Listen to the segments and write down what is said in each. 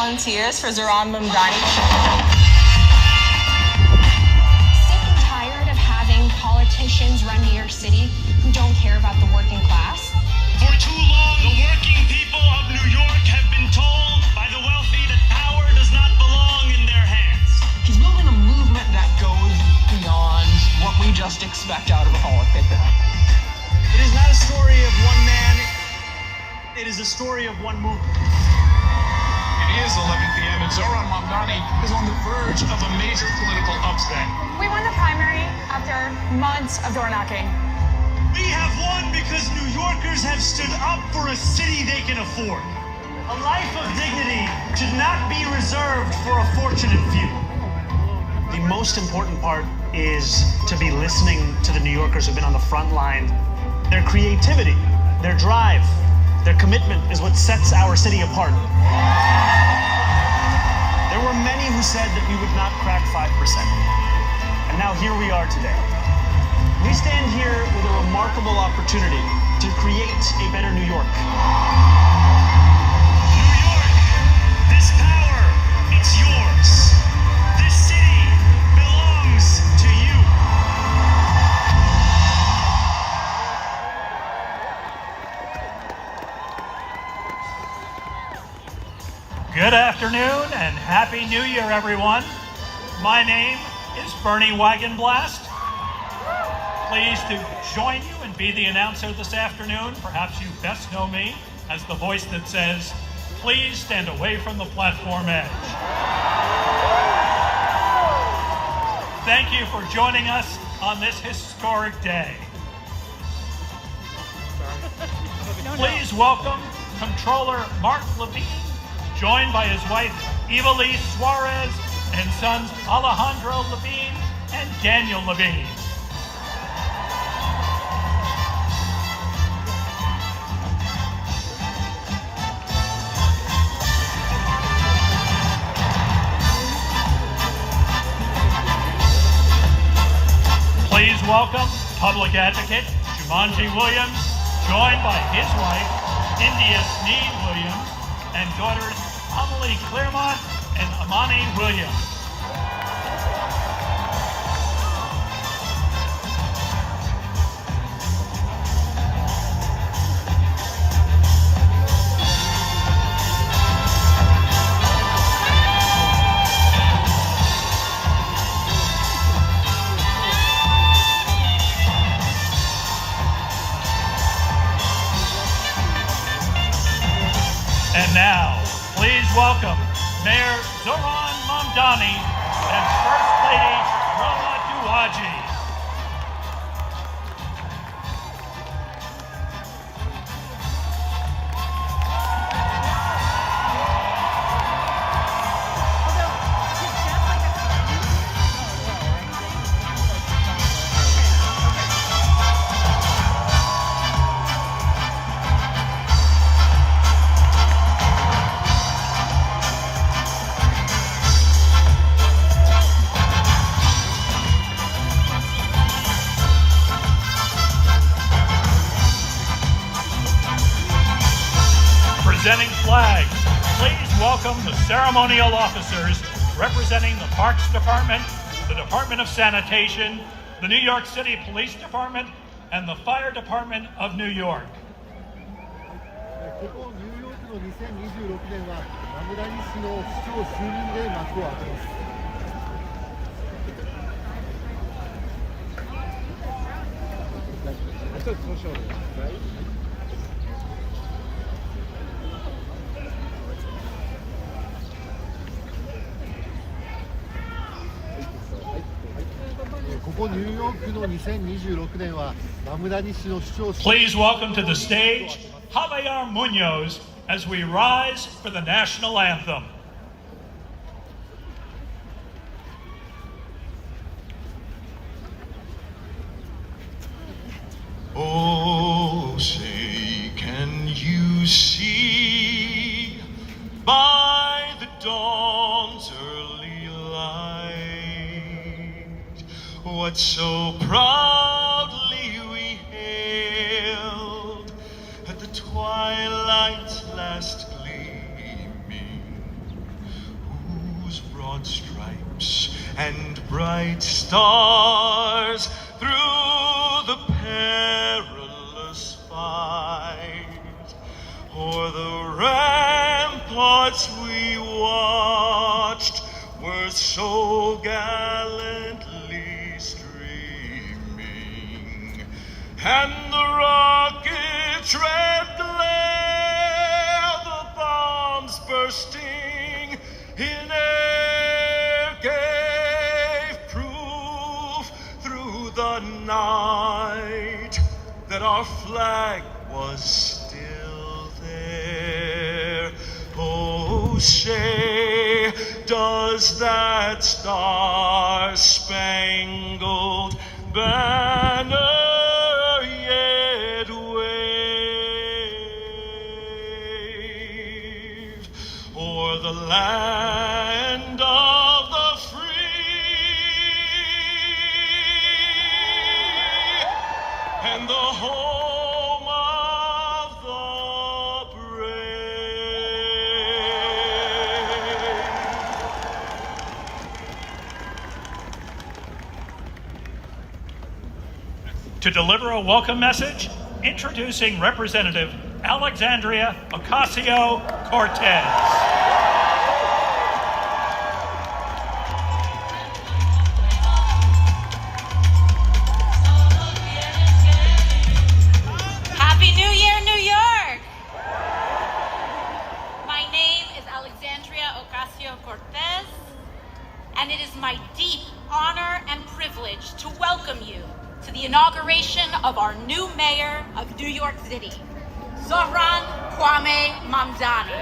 volunteers for Zohran Mamdani. Sick and tired of having politicians run New York City who don't care about the working class? For too long, the working people of New York have been told by the wealthy that power does not belong in their hands. He's building a movement that goes beyond what we just expect out of a politician. It is not a story of one man, it is a story of one movement. It is 11 p.m. and Zohran Mamdani is on the verge of a major political upset. We won the primary after months of door knocking. We have won because New Yorkers have stood up for a city they can afford. A life of dignity should not be reserved for a fortunate few. The most important part is to be listening to the New Yorkers who've been on the front line. Their creativity, their drive, their commitment is what sets our city apart. There were many who said that we would not crack 5%. And now here we are today. We stand here with a remarkable opportunity to create a better New York. New York, this power, it's yours. This city belongs to you. Good afternoon and Happy New Year, everyone. My name is Bernie Wagonblast. Pleased to join you and be the announcer this afternoon. Perhaps you best know me as the voice that says, please stand away from the platform edge. Thank you for joining us on this historic day. Please welcome Comptroller Mark Levine, joined by his wife Evelise Suarez and sons Alejandro Levine and Daniel Levine. Please welcome Public Advocate Jumanji Williams, joined by his wife, India Sneed Williams, and daughters Amelie Claremont and Amani Williams. And now, please welcome Mayor Zohran Mamdani and First Lady Roma Duwaji. Presenting flags, please welcome the ceremonial officers representing the Parks Department, the Department of Sanitation, the New York City Police Department, and the Fire Department of New York. ここニューヨークの2026年はマムダニ氏の市長就任で幕を開けます。ここニューヨークの2026年はマムダニ氏の市長。 Please welcome to the stage Javier Munoz as we rise for the national anthem. Oh, say, can you see by the dawn's early light what so proudly we hailed at the twilight's last gleaming? broad stripes and bright stars through the perilous fight, o'er the ramparts we watched were so gallantly streaming, and the rocket's red glare, the bombs bursting in air, gave proof through the night that our flag was still there. Oh, say, does that star-spangled banner yet wave o'er the land of the free and the home of the brave? To deliver a welcome message, introducing Representative Alexandria Ocasio-Cortez. Happy New Year, New York! My name is Alexandria Ocasio-Cortez, and it is my deep honor and privilege to welcome you to the inauguration of our new mayor of New York City, Zohran Mamdani.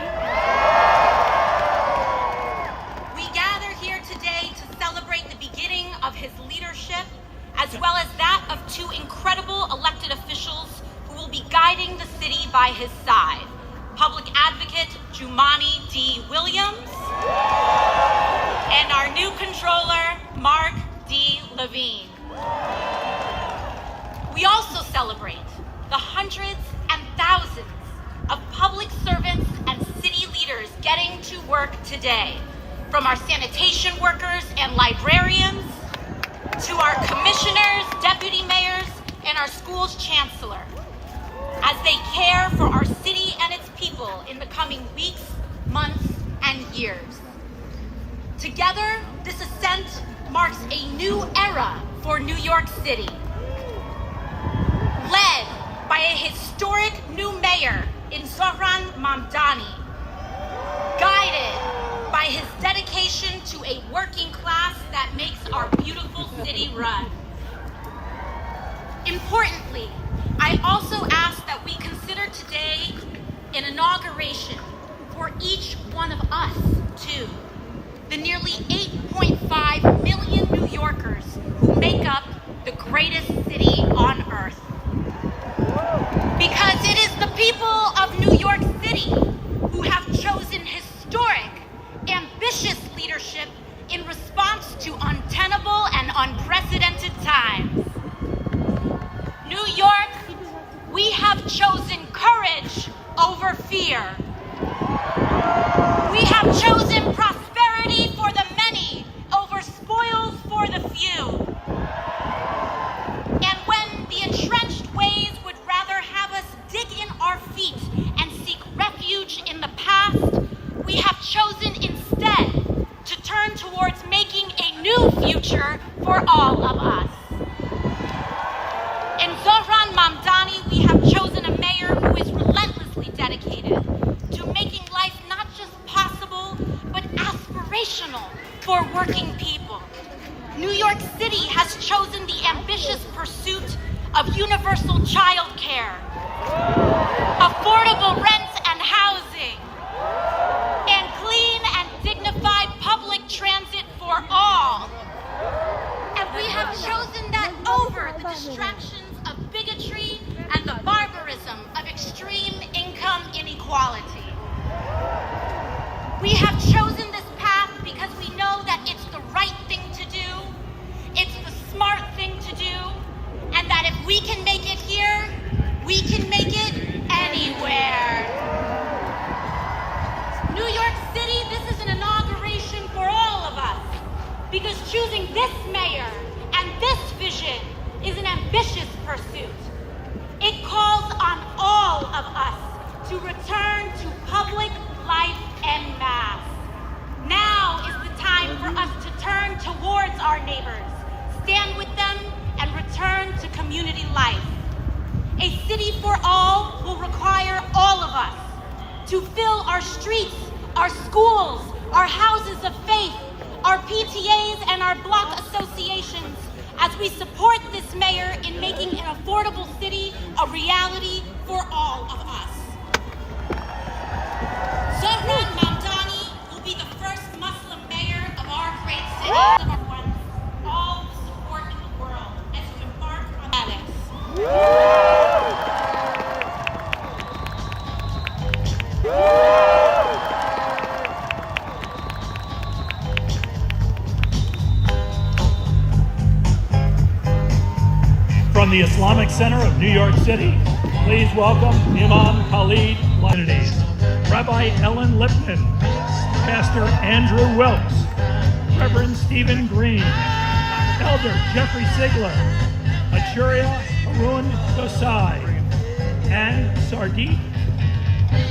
We gather here today to celebrate the beginning of his leadership, as well as that of two incredible elected officials who will be guiding the city by his side, Public Advocate Jumaane D. Williams and our new controller, Mark D. Levine. We also celebrate the hundreds and thousands of public servants and city leaders getting to work today, from our sanitation workers and librarians to our commissioners, deputy mayors, and our school's chancellor, as they care for our city and its people in the coming weeks, months, and years. Together, this ascent marks a new era for New York City, led by a historic new mayor in Zohran Mamdani, guided by his dedication to a working class that makes our beautiful city run. Importantly, I also ask that we consider today an inauguration for each one of us, too, the nearly 8.5 million New Yorkers who make up the greatest city on earth. Because it is the people of New York City who have chosen historic, ambitious leadership in response to untenable and unprecedented times. New York, we have chosen courage over fear. We have chosen prosperity for the many over spoils for the few. And when the entrenched ways would rather have us dig in our feet and seek refuge in the past, we have chosen instead to turn towards making a new future for all of us. In Zohran Mamdani, we have chosen a mayor who is relentlessly dedicated to making life not just possible, but aspirational for working people. New York City has chosen the ambitious pursuit of universal child care, affordable rents and housing, and clean and dignified public transit for all. And we have chosen that over the distractions of bigotry and the barbarism of extreme income inequality. We have chosen this path because we know that it's the right thing to do, it's the smart thing to do, and that if we can make it here, we can make it anywhere. New York City, this is an inauguration for all of us. because choosing this mayor and this vision is an ambitious pursuit. It calls on all of us to return to public life en masse. Now is the time for us to turn towards our neighbors, stand with them, and return to community life. A city for all will require all of us to fill our streets, our schools, our houses of faith, our PTAs, and our block associations as we support this mayor in making an affordable city a reality for all of us. Zohran Mamdani will be the first Muslim mayor of our great city. Everyone, all the support in the world as you embark on that. From the Islamic Center of New York City, please welcome Imam Khalid Lanides, Rabbi Ellen Lipman, Pastor Andrew Wilkes, Reverend Stephen Green, Elder Jeffrey Sigler, Achuria Arun Dosai, and Sardit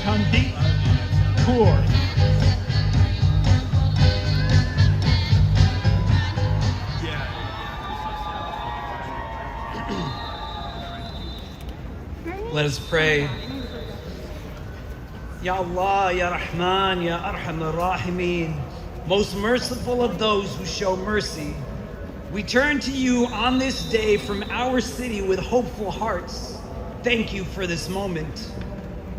Kandit Kaur. Let us pray. Ya Allah, Ya Rahman, Ya Arham Ar-Rahimin, most merciful of those who show mercy, we turn to you on this day from our city with hopeful hearts. Thank you for this moment.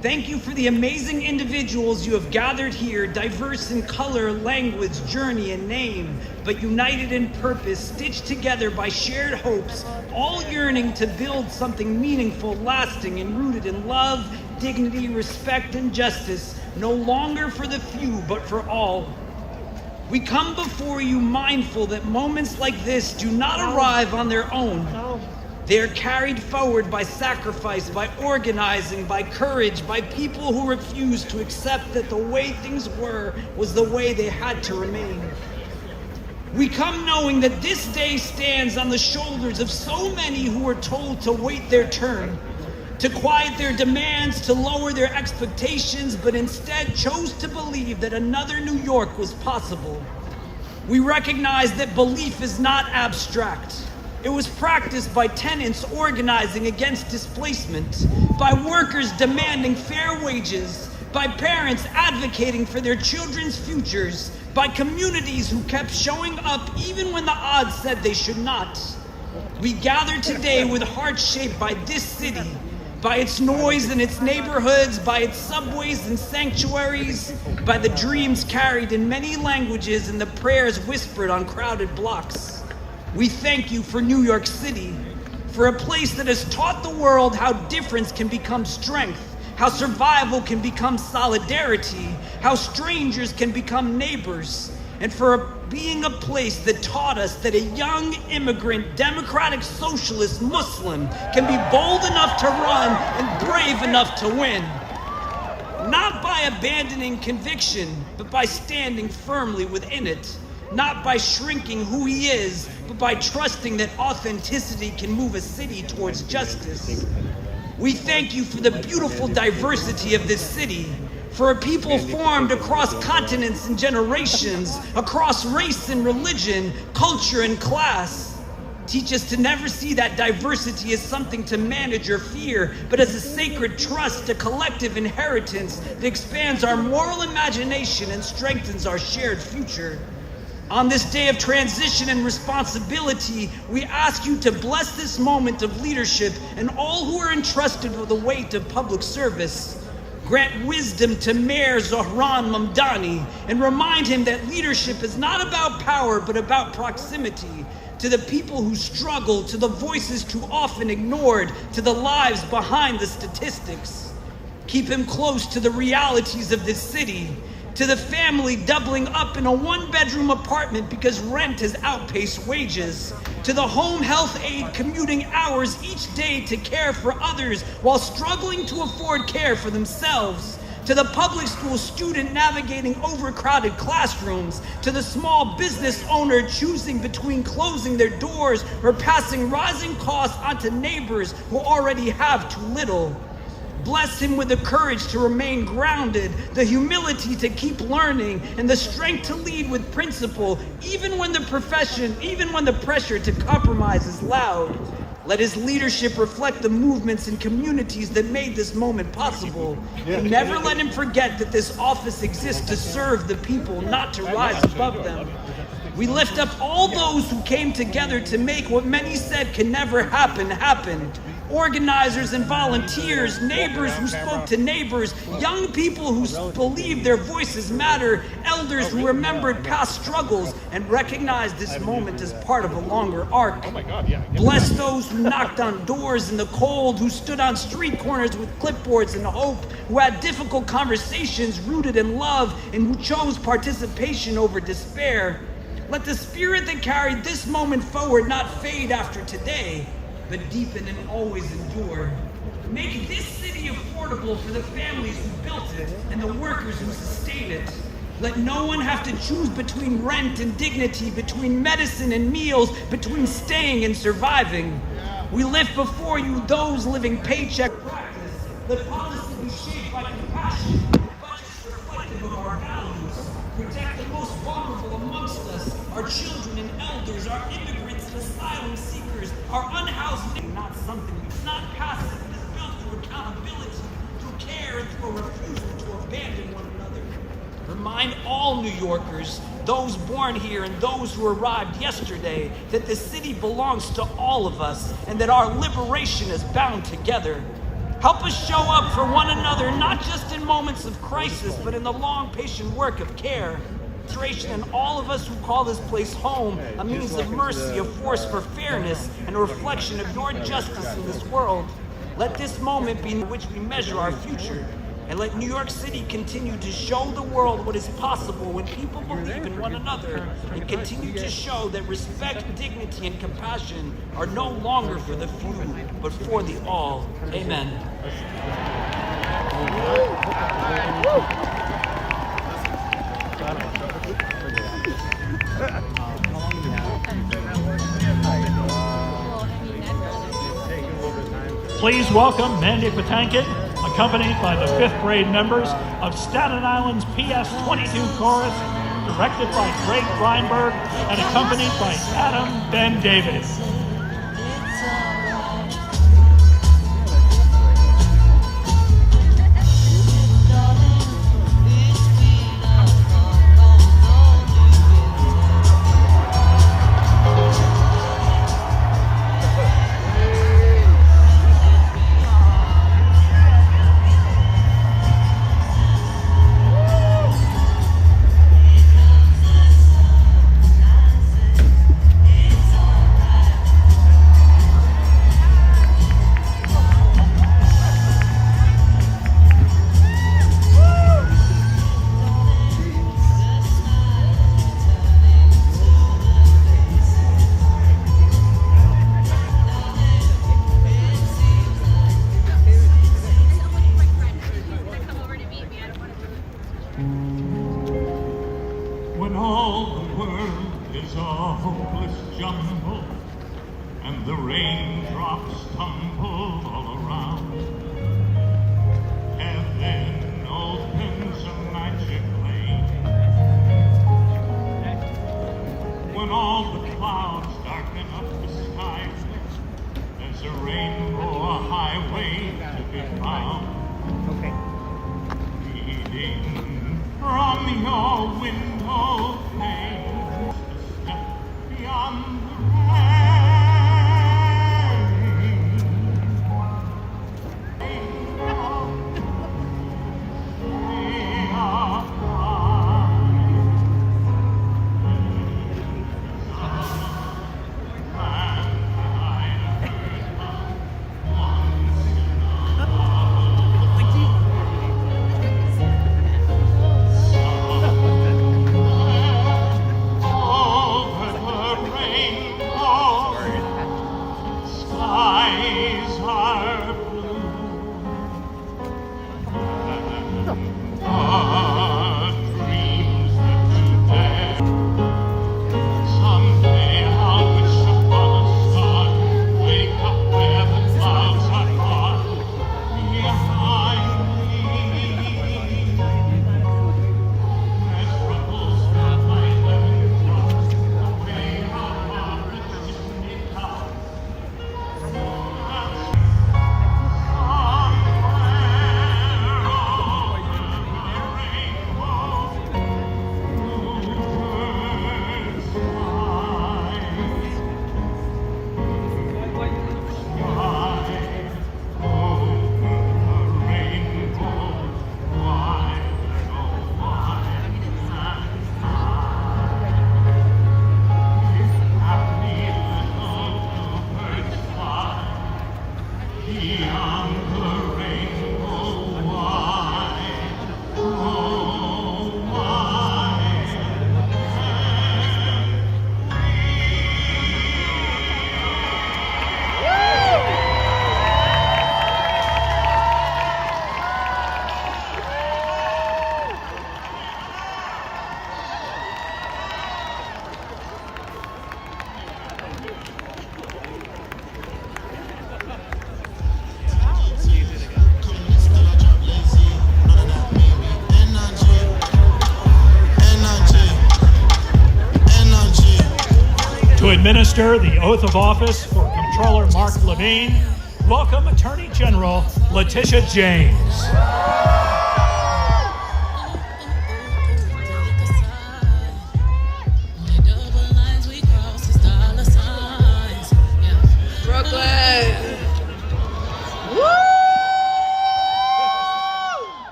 Thank you for the amazing individuals you have gathered here, diverse in color, language, journey, and name, but united in purpose, stitched together by shared hopes, all yearning to build something meaningful, lasting, and rooted in love, dignity, respect, and justice, no longer for the few, but for all. We come before you mindful that moments like this do not arrive on their own. They are carried forward by sacrifice, by organizing, by courage, by people who refuse to accept that the way things were was the way they had to remain. We come knowing that this day stands on the shoulders of so many who were told to wait their turn, to quiet their demands, to lower their expectations, but instead chose to believe that another New York was possible. We recognize that belief is not abstract. It was practiced by tenants organizing against displacement, by workers demanding fair wages, by parents advocating for their children's futures, by communities who kept showing up even when the odds said they should not. We gather today with hearts shaped by this city, by its noise in its neighborhoods, by its subways and sanctuaries, by the dreams carried in many languages and the prayers whispered on crowded blocks. We thank you for New York City, for a place that has taught the world how difference can become strength, how survival can become solidarity, how strangers can become neighbors, and for being a place that taught us that a young immigrant, democratic socialist Muslim can be bold enough to run and brave enough to win. Not by abandoning conviction, but by standing firmly within it. Not by shrinking who he is, but by trusting that authenticity can move a city towards justice. We thank you for the beautiful diversity of this city, for a people formed across continents and generations, across race and religion, culture and class. Teach us to never see that diversity as something to manage or fear, but as a sacred trust, a collective inheritance that expands our moral imagination and strengthens our shared future. On this day of transition and responsibility, we ask you to bless this moment of leadership and all who are entrusted with the weight of public service. Grant wisdom to Mayor Zohran Mamdani and remind him that leadership is not about power, but about proximity to the people who struggle, to the voices too often ignored, to the lives behind the statistics. Keep him close to the realities of this city, to the family doubling up in a one-bedroom apartment because rent has outpaced wages, to the home health aide commuting hours each day to care for others while struggling to afford care for themselves, to the public school student navigating overcrowded classrooms, to the small business owner choosing between closing their doors or passing rising costs onto neighbors who already have too little. Bless him with the courage to remain grounded, the humility to keep learning, and the strength to lead with principle, even when the pressure to compromise is loud. Let his leadership reflect the movements and communities that made this moment possible. And never let him forget that this office exists to serve the people, not to rise above them. We lift up all those who came together to make what many said can never happen, happen. Organizers and volunteers, neighbors who spoke to neighbors, young people who believed their voices matter, elders who remembered past struggles and recognized this moment as part of a longer arc. Bless those who knocked on doors in the cold, who stood on street corners with clipboards and hope, who had difficult conversations rooted in love, and who chose participation over despair. Let the spirit that carried this moment forward not fade after today, but deepen and always endure. Make this city affordable for the families who built it and the workers who sustain it. Let no one have to choose between rent and dignity, between medicine and meals, between staying and surviving. We lift before you those living paycheck practice. Let policy be shaped by compassion, budgets reflective of our values. Protect the most vulnerable amongst us, our children and elders, our immigrants and asylum seekers, our unhoused, not something, not passive, it is built through accountability, through care, and through a refusal to abandon one another. Remind all New Yorkers, those born here and those who arrived yesterday, that the city belongs to all of us and that our liberation is bound together. Help us show up for one another, not just in moments of crisis, but in the long, patient work of care. And all of us who call this place home, a means of mercy, a force for fairness, and a reflection of your justice in this world. Let this moment be in which we measure our future, and let New York City continue to show the world what is possible when people believe in one another, and continue to show that respect, dignity, and compassion are no longer for the few, but for the all. Amen. Please welcome Mandy Patinkin, accompanied by the 5th grade members of Staten Island's PS 22 Chorus, directed by Greg Greinberg and accompanied by Adam Ben David. When all the world is a hopeless jumble and the raindrops tumble all around, heaven opens a magic lane. When all the clouds darken up the sky, there's a rainbow, a highway to be found. Leading from your window pane, a step beyond the rain. administer the oath of office for Comptroller Mark Levine, welcome Attorney General Letitia James. Brooklyn. Woo!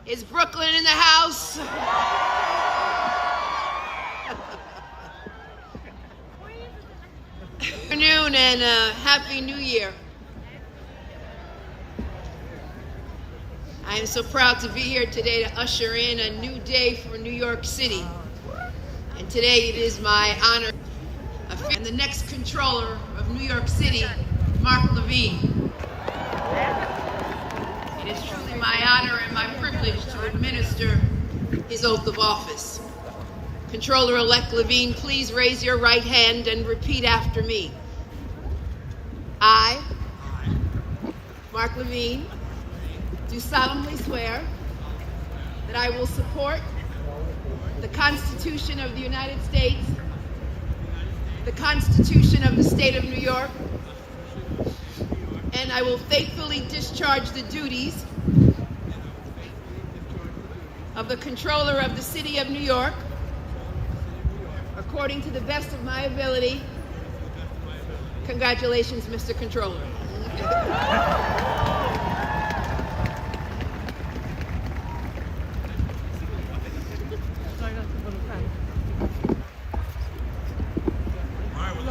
Is Brooklyn in the house? Good afternoon and Happy New Year. I am so proud to be here today to usher in a new day for New York City. And today it is my honor and the next controller of New York City, Mark Levine. It is truly my honor and my privilege to administer his oath of office. Controller-elect Levine, please raise your right hand and repeat after me. I, Mark Levine, do solemnly swear that I will support the Constitution of the United States, the Constitution of the State of New York, and I will faithfully discharge the duties of the Controller of the City of New York according to the best of my ability. Congratulations, Mr. Controller.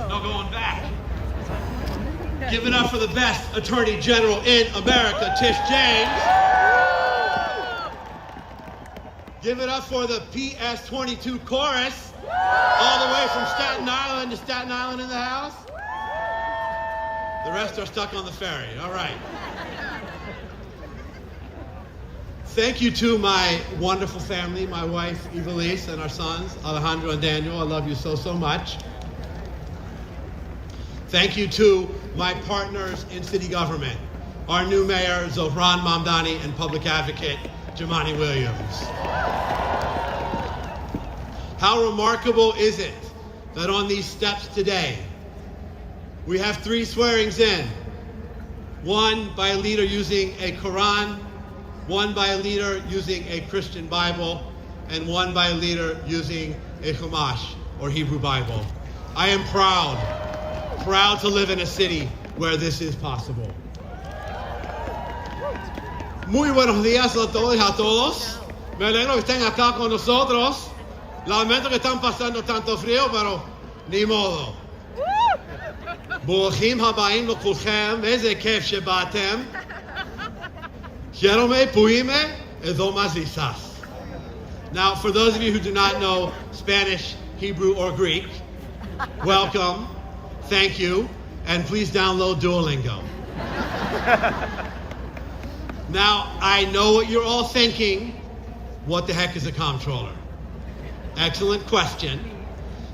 No going back. Give it up for the best Attorney General in America, Tish James. Give it up for the PS22 chorus, all the way from Staten Island to Staten Island in the house. The rest are stuck on the ferry. All right. Thank you to my wonderful family, my wife, Evelise, and our sons, Alejandro and Daniel. I love you so, so much. Thank you to my partners in city government, our new mayor, Zohran Mamdani, and public advocate, Jamani Williams. How remarkable is it that on these steps today, we have 3 swearings in. One by a leader using a Quran, one by a leader using a Christian Bible, and one by a leader using a Chumash, or Hebrew Bible. I am proud to live in a city where this is possible. Muy buenos días a todos y a todos. Me alegro que estén acá con nosotros. Lamento que están pasando tanto frío, pero ni modo. ברוכים הבאים לכולכם, איזה כיף שבאתם. Jerome Puime Ezomazisas. Now, for those of you who do not know Spanish, Hebrew, or Greek, welcome, thank you, and please download Duolingo. Now, I know what you're all thinking. What the heck is a comptroller? Excellent question.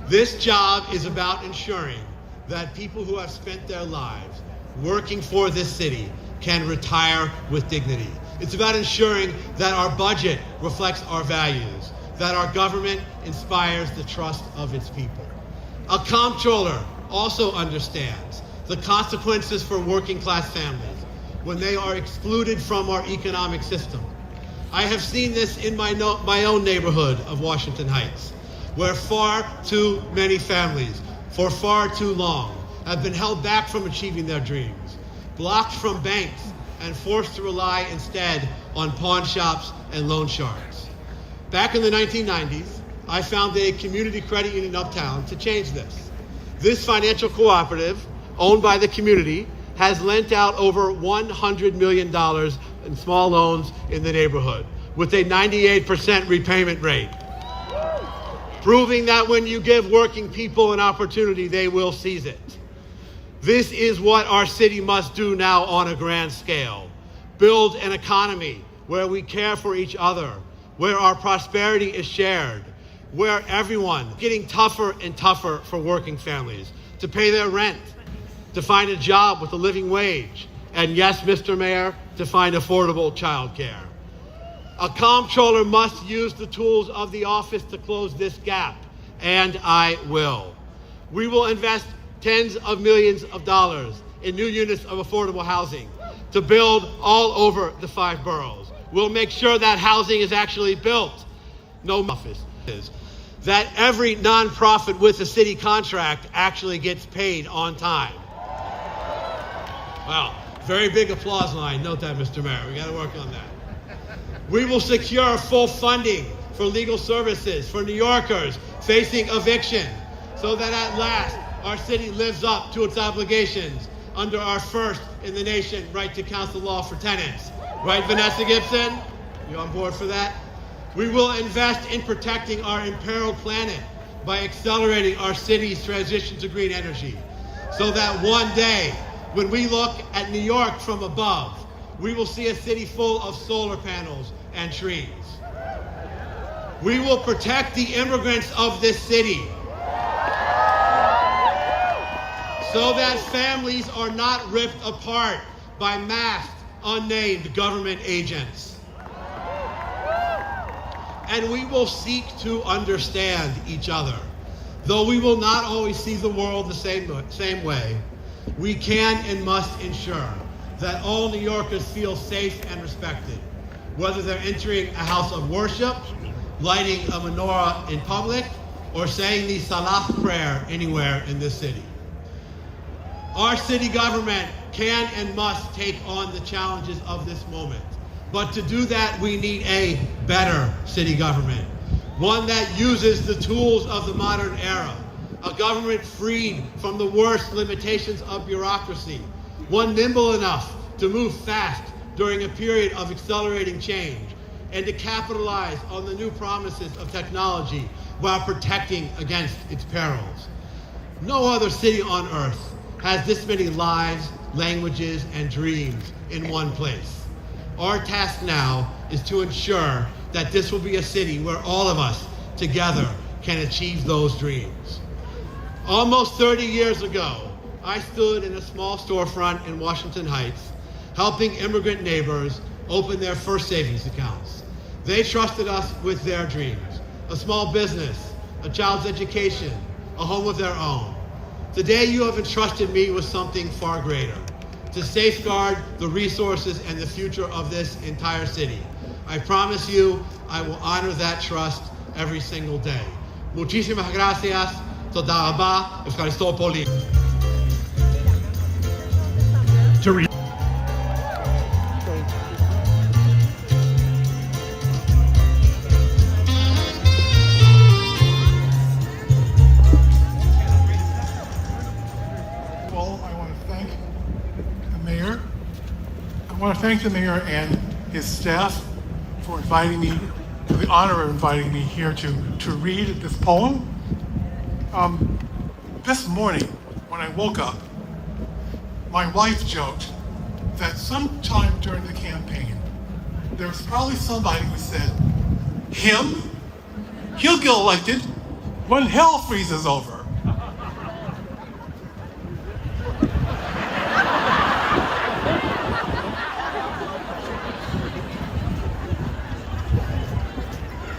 This job is about ensuring that people who have spent their lives working for this city can retire with dignity. It's about ensuring that our budget reflects our values, that our government inspires the trust of its people. A comptroller also understands the consequences for working class families when they are excluded from our economic system. I have seen this in my own neighborhood of Washington Heights, where far too many families, for far too long, have been held back from achieving their dreams, blocked from banks, and forced to rely instead on pawn shops and loan sharks. Back in the 1990s, I founded a community credit union uptown to change this. This financial cooperative, owned by the community, has lent out over $100 million in small loans in the neighborhood, with a 98% repayment rate, proving that when you give working people an opportunity, they will seize it. This is what our city must do now on a grand scale. Build an economy where we care for each other, where our prosperity is shared, where everyone is getting tougher and tougher for working families to pay their rent, to find a job with a living wage, and yes, Mr. Mayor, to find affordable childcare. A comptroller must use the tools of the office to close this gap, and I will. We will invest tens of millions of dollars in new units of affordable housing to build all over the 5 boroughs. We'll make sure that housing is actually built. No office is. That every nonprofit with a city contract actually gets paid on time. Wow, very big applause line. Note that, Mr. Mayor. We got to work on that. We will secure full funding for legal services for New Yorkers facing eviction so that at last our city lives up to its obligations under our first in the nation right to counsel law for tenants. Right, Vanessa Gibson? You on board for that? We will invest in protecting our imperiled planet by accelerating our city's transition to green energy so that one day when we look at New York from above, we will see a city full of solar panels and trees. We will protect the immigrants of this city so that families are not ripped apart by masked, unnamed government agents. And we will seek to understand each other. Though we will not always see the world the same way, we can and must ensure that all New Yorkers feel safe and respected, whether they're entering a house of worship, lighting a menorah in public, or saying the Salah prayer anywhere in this city. Our city government can and must take on the challenges of this moment. But to do that, we need a better city government, one that uses the tools of the modern era, a government freed from the worst limitations of bureaucracy, one nimble enough to move fast during a period of accelerating change, and to capitalize on the new promises of technology while protecting against its perils. No other city on earth has this many lives, languages, and dreams in one place. Our task now is to ensure that this will be a city where all of us together can achieve those dreams. Almost 30 years ago, I stood in a small storefront in Washington Heights, helping immigrant neighbors open their first savings accounts. They trusted us with their dreams, a small business, a child's education, a home of their own. Today, you have entrusted me with something far greater, to safeguard the resources and the future of this entire city. I promise you, I will honor that trust every single day. Muchísimas gracias. Toda rabá. Ευχαριστώ πολύ. I want to thank the mayor and his staff for inviting me, for the honor of inviting me here to read this poem. This morning, when I woke up, my wife joked that sometime during the campaign, there was probably somebody who said, him? He'll get elected when hell freezes over.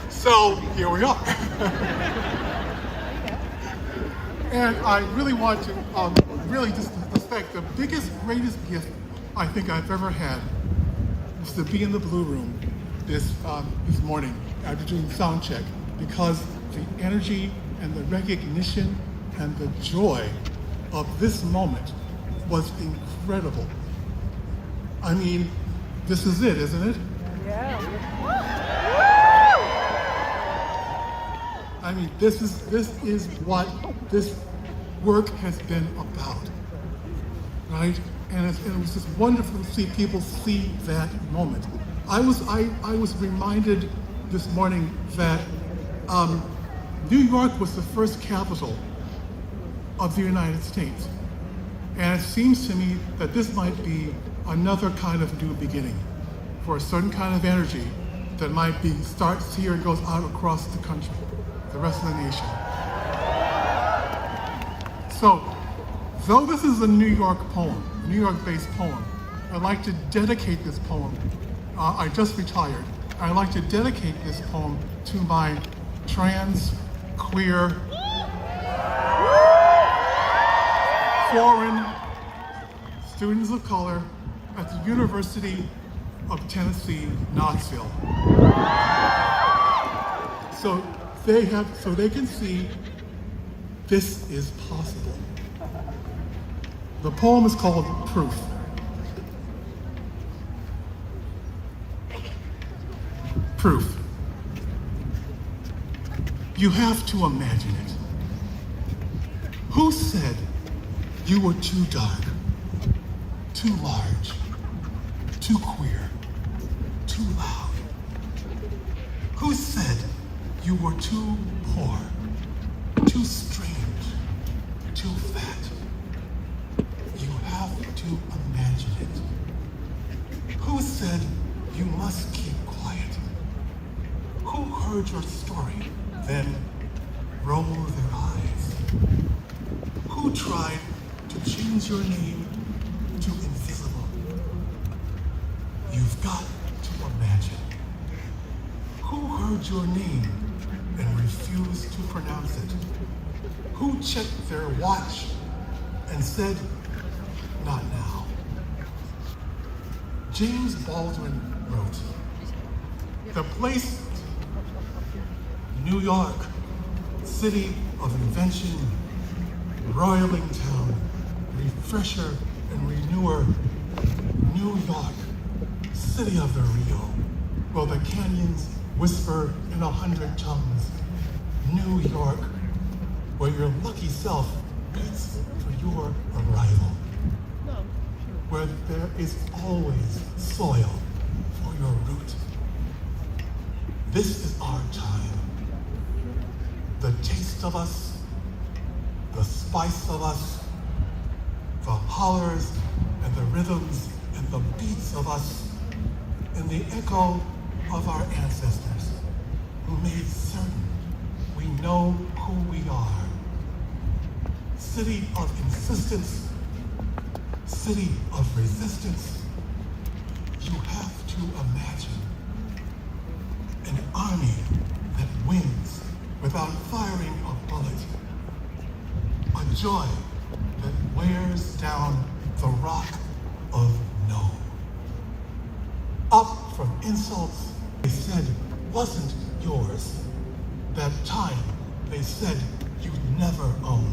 So here we are. And I really want to really just respect the biggest, greatest gift I think I've ever had was to be in the Blue Room this morning after doing sound check, because the energy and the recognition and the joy of this moment was incredible. I mean, this is it, isn't it? Yeah. I mean, this is what this work has been about, right? And it was just wonderful to see people see that moment. I was reminded this morning that New York was the first capital of the United States. And it seems to me that this might be another kind of new beginning for a certain kind of energy that might be starts here and goes out across the country, the rest of the nation. So, though this is a New York poem, a New York-based poem, I'd like to dedicate this poem. I just retired, I'd like to dedicate this poem to my trans, queer, foreign students of color at the University of Tennessee, Knoxville. So they can see this is possible. The poem is called Proof. Proof. You have to imagine it. Who said you were too dark, too large, too queer, too loud? Who said you were too poor, too strange, too fat? You have to imagine it. Who said you must keep quiet? Who heard your story, then rolled their eyes? Who tried to change your name to invisible? You've got to imagine. Who heard your name and refused to pronounce it? Who checked their watch and said, not now? James Baldwin wrote, the place, New York, city of invention, roiling town, refresher and renewer, New York, city of the Rio, where the canyons whisper in 100 tongues. New York, where your lucky self waits for your arrival, where there is always soil for your root. This is our time. The taste of us, the spice of us, the hollers and the rhythms and the beats of us, and the echo of our ancestors who made certain we know who we are. City of insistence, city of resistance. You have to imagine an army that wins without firing a bullet. A joy that wears down the rock of no. Up from insults they said wasn't yours. That time they said you'd never own.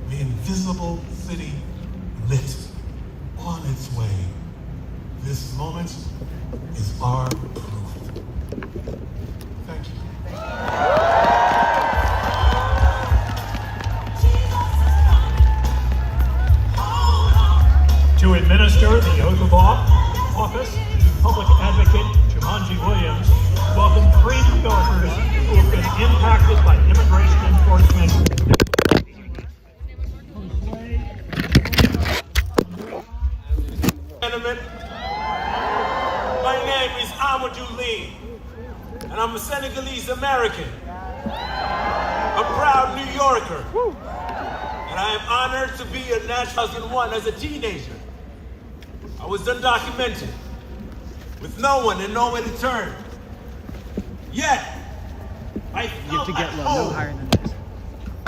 The invisible city lit on its way. This moment is our proof. Thank you. To administer the oath of office, Public Advocate Jumanji Williams welcomed 3 New Yorkers who have been impacted by immigration enforcement. Gentlemen, my name is Amadou Lee, and I'm a Senegalese American, a proud New Yorker, and I am honored to be a national 2001 as a teenager. I was undocumented, with no one and nowhere to turn. Yet, I felt at home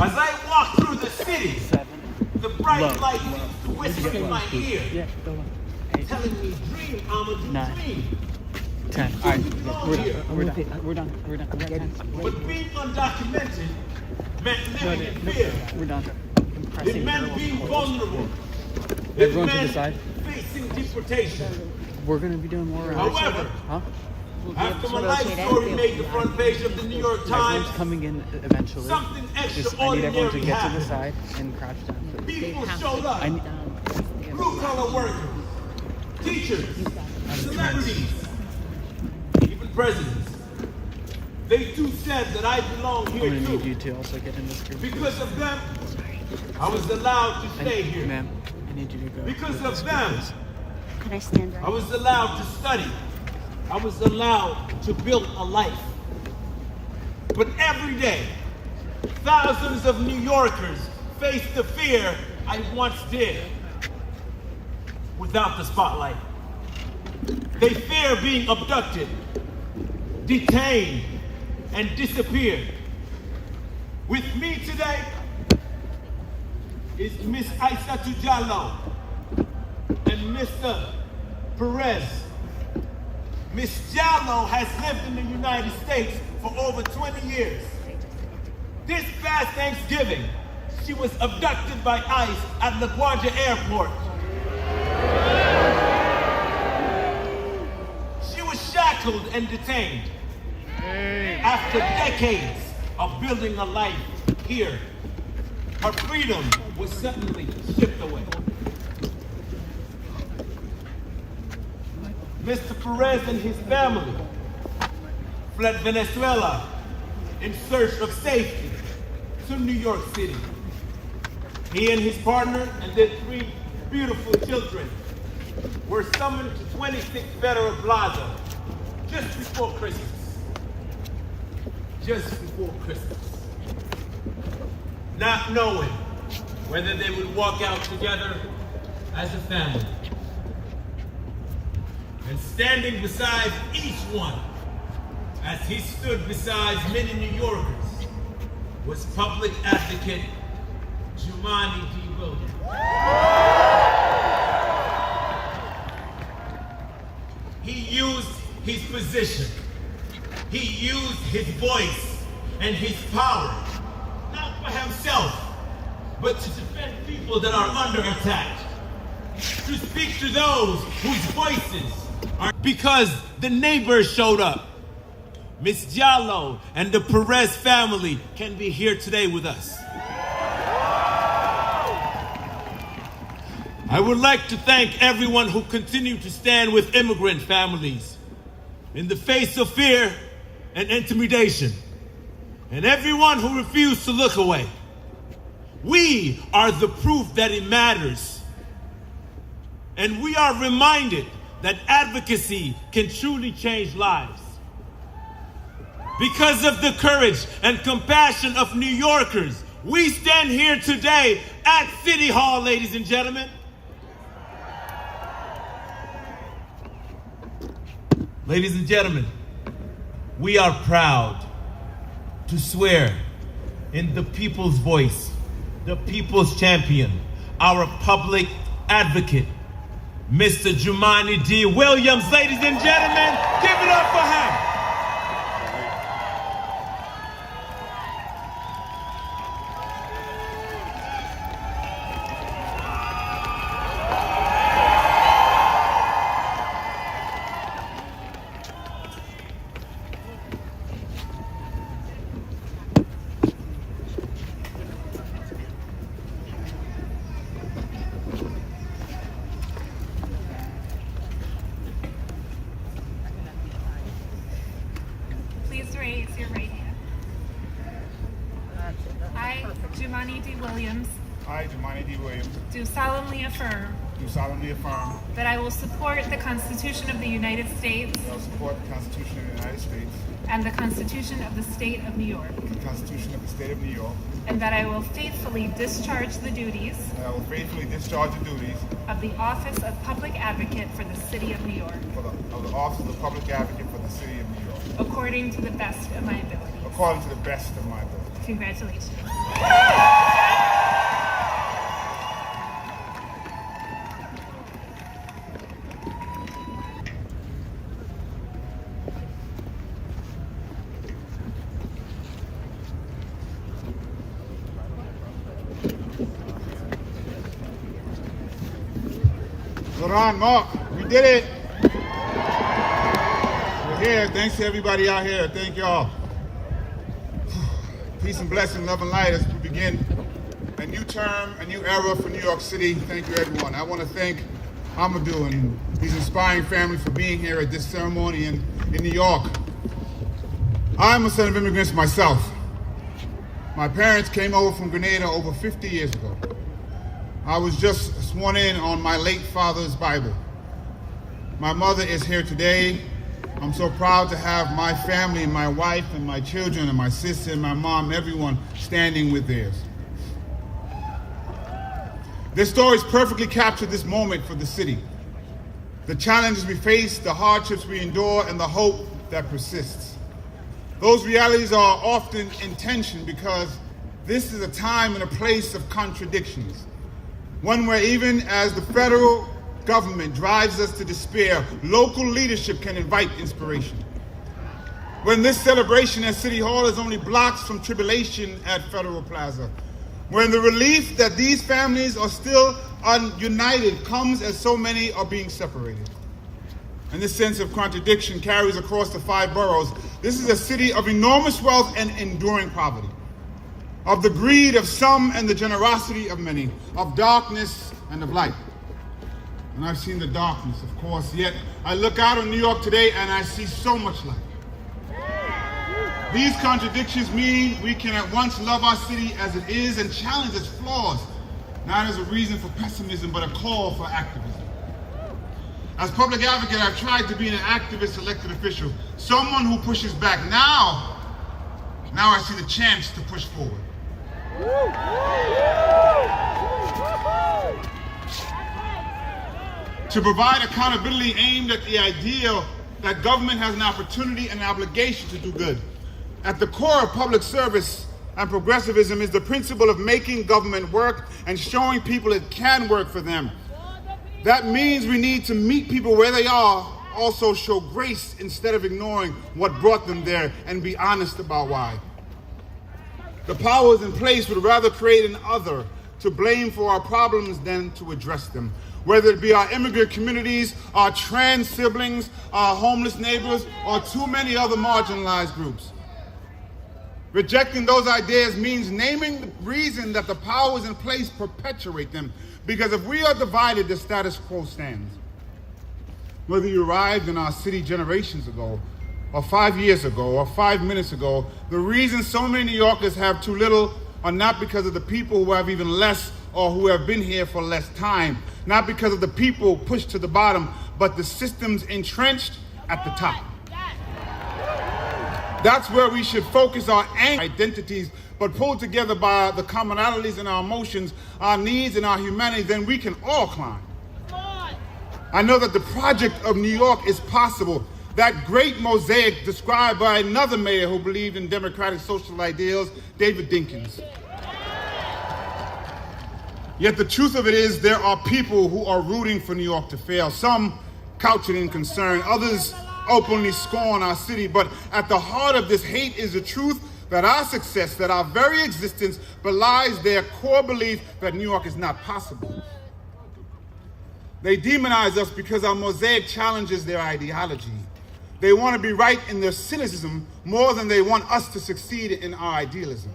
as I walked through the city. The bright light whispered in my ear, telling me, dream, Amadou, dream. 10. All right, we're done. But being undocumented meant living in fear. We're done. It meant being vulnerable. Everyone to the side. Facing deportation. We're going to be doing more. However, after my life story made the front page of the New York Times, everyone's coming in eventually. Something Just, I need everyone to get to the happened. side and crouch down. People showed up. Blue-collar workers, teachers, celebrities, even presidents. They too said that I belong here I'm going to too. need you to also get in this group. Because of them, I was allowed to stay here. Ma'am, I need you to go. Because of them, Can I stand right? I was allowed to study. I was allowed to build a life. But every day, thousands of New Yorkers face the fear I once did without the spotlight. They fear being abducted, detained, and disappeared. With me today is Miss Aissatou Diallo and Mr. Perez. Miss Diallo has lived in the United States for over 20 years. This past Thanksgiving, she was abducted by ICE at LaGuardia Airport. She was shackled and detained after decades of building a life here. Her freedom was suddenly stripped away. Mr. Perez and his family fled Venezuela in search of safety to New York City. He and his partner and their 3 beautiful children were summoned to 26 Federal Plaza just before Christmas. Just before Christmas. Not knowing whether they would walk out together as a family. And standing beside each one, as he stood beside many New Yorkers, was public advocate Mamdani D. Williams. He used his position, he used his voice and his power, not for himself, but to defend people that are under attack, to speak to those whose voices are, because the neighbors showed up. Miss Diallo and the Perez family can be here today with us. I would like to thank everyone who continued to stand with immigrant families in the face of fear and intimidation, and everyone who refused to look away. We are the proof that it matters, and we are reminded that advocacy can truly change lives. Because of the courage and compassion of New Yorkers, we stand here today at City Hall, ladies and gentlemen. Ladies and gentlemen, we are proud to swear in the people's voice, the people's champion, our public advocate, Mr. Mamdani D. Williams. Ladies and gentlemen, give it up for him. Please raise your right hand. I, Mamdani D. Williams, I, Mamdani D. Williams, do solemnly affirm that I will support the Constitution of the United States I will support the Constitution of the United States and the Constitution of the State of New York, and the Constitution of the State of New York, and that I will faithfully discharge the duties of the Office of Public Advocate for the City of New York of the Office of Public Advocate for the City of New York, according to the best of my ability. according to the best of my ability. Congratulations. Zohran, Mark, we did it. We're here. Thanks to everybody out here. Thank y'all. Peace and blessing, love and light as we begin a new term, a new era for New York City. Thank you, everyone. I want to thank Amadou and his inspiring family for being here at this ceremony in New York. I'm a son of immigrants myself. My parents came over from Grenada over 50 years ago. I was just sworn in on my late father's Bible. My mother is here today. I'm so proud to have my family and my wife and my children and my sister and my mom, everyone standing with theirs. Their stories perfectly capture this moment for the city. The challenges we face, the hardships we endure, and the hope that persists. Those realities are often in tension because this is a time and a place of contradictions. One where even as the federal government drives us to despair, local leadership can invite inspiration. When this celebration at City Hall is only blocks from tribulation at Federal Plaza. When the relief that these families are still united comes as so many are being separated. And this sense of contradiction carries across the 5 boroughs. This is a city of enormous wealth and enduring poverty, of the greed of some and the generosity of many, of darkness and of light. And I've seen the darkness, of course, yet I look out on New York today and I see so much light. These contradictions mean we can at once love our city as it is and challenge its flaws, not as a reason for pessimism, but a call for activism. As public advocate, I've tried to be an activist elected official, someone who pushes back. Now I see the chance to push forward. To provide accountability aimed at the idea that government has an opportunity and an obligation to do good. At the core of public service and progressivism is the principle of making government work and showing people it can work for them. That means we need to meet people where they are, also show grace instead of ignoring what brought them there, and be honest about why. The powers in place would rather create an other to blame for our problems than to address them. Whether it be our immigrant communities, our trans siblings, our homeless neighbors, or too many other marginalized groups. Rejecting those ideas means naming the reason that the powers in place perpetuate them. Because if we are divided, the status quo stands. Whether you arrived in our city generations ago, or 5 years ago, or 5 minutes ago, the reason so many New Yorkers have too little are not because of the people who have even less or who have been here for less time. Not because of the people pushed to the bottom, but the systems entrenched at the top. That's where we should focus our identities, but pulled together by the commonalities in our emotions, our needs, and our humanity, then we can all climb. I know that the project of New York is possible. That great mosaic described by another mayor who believed in democratic social ideals, David Dinkins. Yet the truth of it is there are people who are rooting for New York to fail. Some couch it in concern, others openly scorn our city. But at the heart of this hate is the truth that our success, that our very existence belies their core belief that New York is not possible. They demonize us because our mosaic challenges their ideology. They want to be right in their cynicism more than they want us to succeed in our idealism.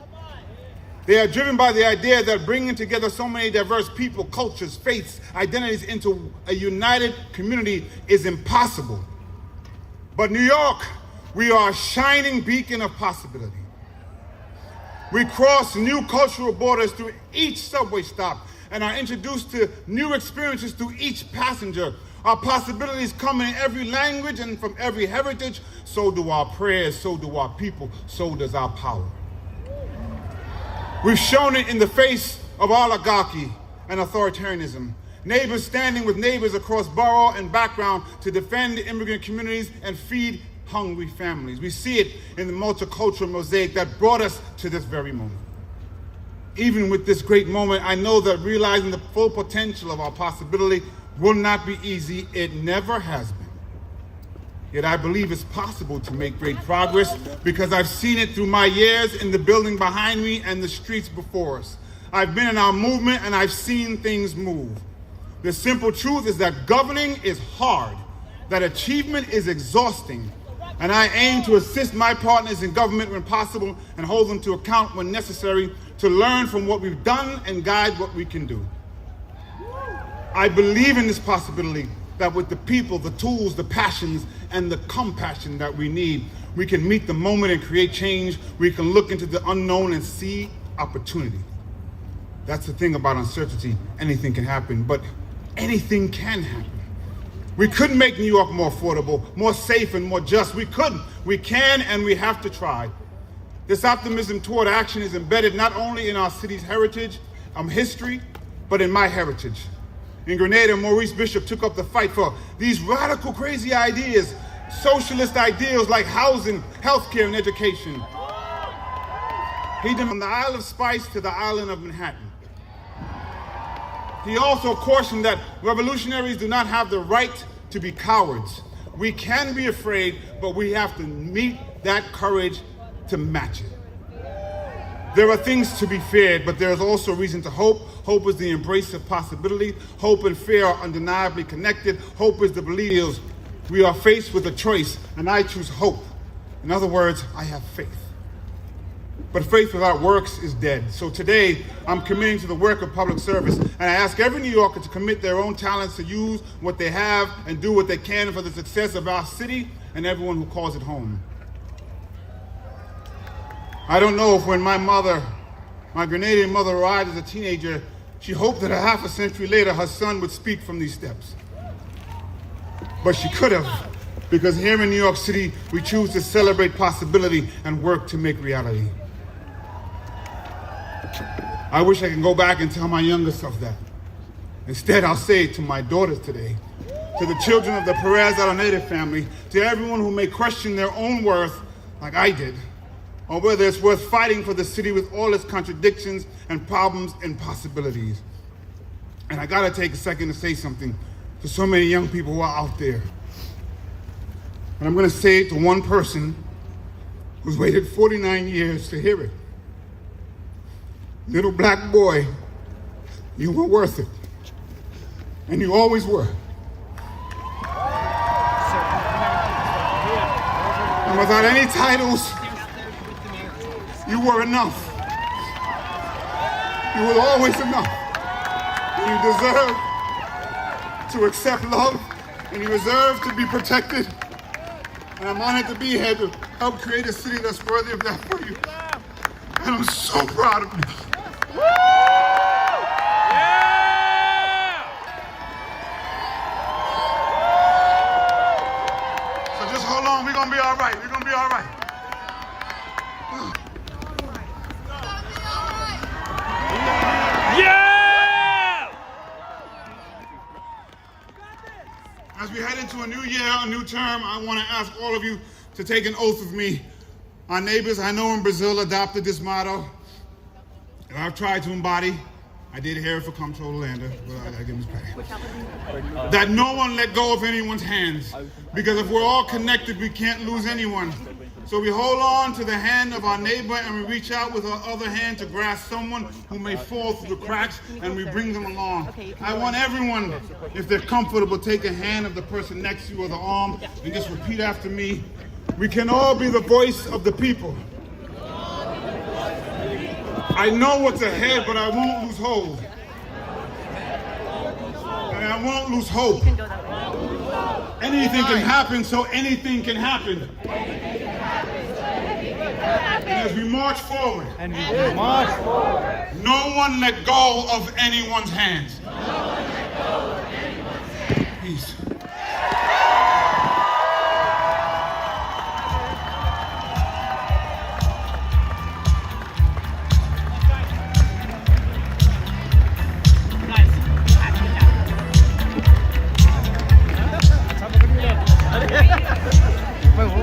They are driven by the idea that bringing together so many diverse people, cultures, faiths, identities into a united community is impossible. But New York, we are a shining beacon of possibility. We cross new cultural borders through each subway stop and are introduced to new experiences through each passenger. Our possibilities come in every language and from every heritage. So do our prayers, so do our people, so does our power. We've shown it in the face of oligarchy and authoritarianism. Neighbors standing with neighbors across borough and background to defend immigrant communities and feed hungry families. We see it in the multicultural mosaic that brought us to this very moment. Even with this great moment, I know that realizing the full potential of our possibility will not be easy. It never has been. Yet I believe it's possible to make great progress because I've seen it through my years in the building behind me and the streets before us. I've been in our movement and I've seen things move. The simple truth is that governing is hard, that achievement is exhausting, and I aim to assist my partners in government when possible and hold them to account when necessary to learn from what we've done and guide what we can do. I believe in this possibility that with the people, the tools, the passions, and the compassion that we need, we can meet the moment and create change. We can look into the unknown and see opportunity. That's the thing about uncertainty. Anything can happen, but anything can happen. We could make New York more affordable, more safe, and more just. We could, we can, and we have to try. This optimism toward action is embedded not only in our city's heritage, history, but in my heritage. In Grenada, Maurice Bishop took up the fight for these radical, crazy ideas, socialist ideals like housing, healthcare, and education. He did from the Isle of Spice to the island of Manhattan. He also cautioned that revolutionaries do not have the right to be cowards. We can be afraid, but we have to meet that courage to match it. There are things to be feared, but there is also reason to hope. Hope is the embrace of possibility. Hope and fear are undeniably connected. Hope is the belief. We are faced with a choice, and I choose hope. In other words, I have faith. But faith without works is dead. So today, I'm committing to the work of public service, and I ask every New Yorker to commit their own talents to use what they have and do what they can for the success of our city and everyone who calls it home. I don't know if when my Grenadian mother arrived as a teenager, she hoped that a half a century later her son would speak from these steps. But she could have, because here in New York City, we choose to celebrate possibility and work to make reality. I wish I could go back and tell my younger self that. Instead, I'll say it to my daughters today, to the children of the Perez-Araneda family, to everyone who may question their own worth like I did, or whether it's worth fighting for the city with all its contradictions and problems and possibilities. And I gotta take a second to say something to so many young people who are out there. And I'm gonna say it to one person who's waited 49 years to hear it. Little black boy, you were worth it. And you always were. And without any titles, you were enough. You were always enough. And you deserve to accept love, and you deserve to be protected. And I'm honored to be here to help create a city that's worthy of that for you. And I'm so proud of you. So just hold on, we're gonna be all right. We're gonna be all right. As we head into a new year, a new term, I want to ask all of you to take an oath with me. Our neighbors, I know in Brazil, adopted this motto, and I've tried to embody. I did hear it for Comptroller Lander, but I gotta give him his pay. That no one let go of anyone's hands, because if we're all connected, we can't lose anyone. So we hold on to the hand of our neighbor and we reach out with our other hand to grasp someone who may fall through the cracks, and we bring them along. I want everyone, if they're comfortable, take a hand of the person next to you or the arm and just repeat after me. We can all be the voice of the people. I know what's ahead, but I won't lose hold. And I won't lose hope. Anything can happen, so anything can happen. And as we march forward, no one let go of anyone's hands. Peace.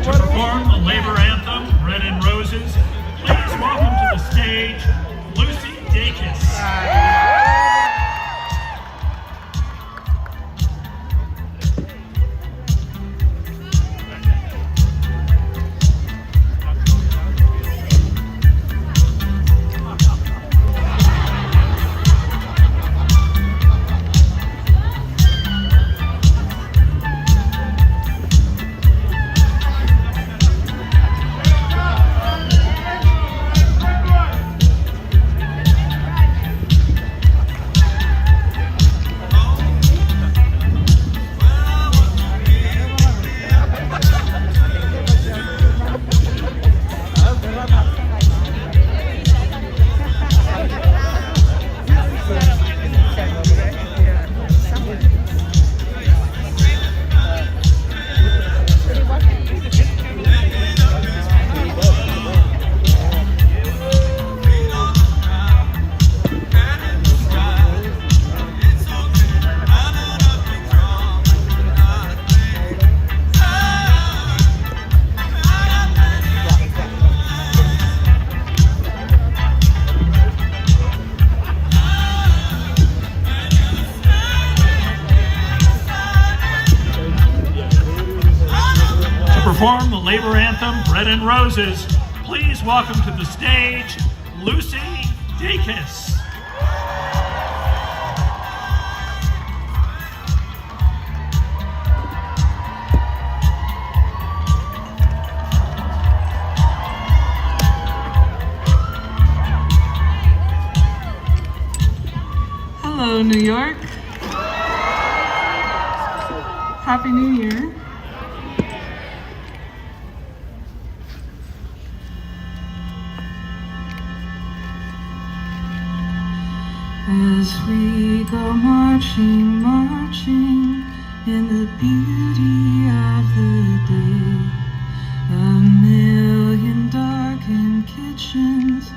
To perform the labor anthem, Red and Roses, please welcome to the stage, Lucy Dacus. labor anthem, Bread and Roses. Please welcome to the stage, Lucy Dacus. Hello, New York. Happy New Year. As we go marching, marching in the beauty of the day, a million darkened kitchens,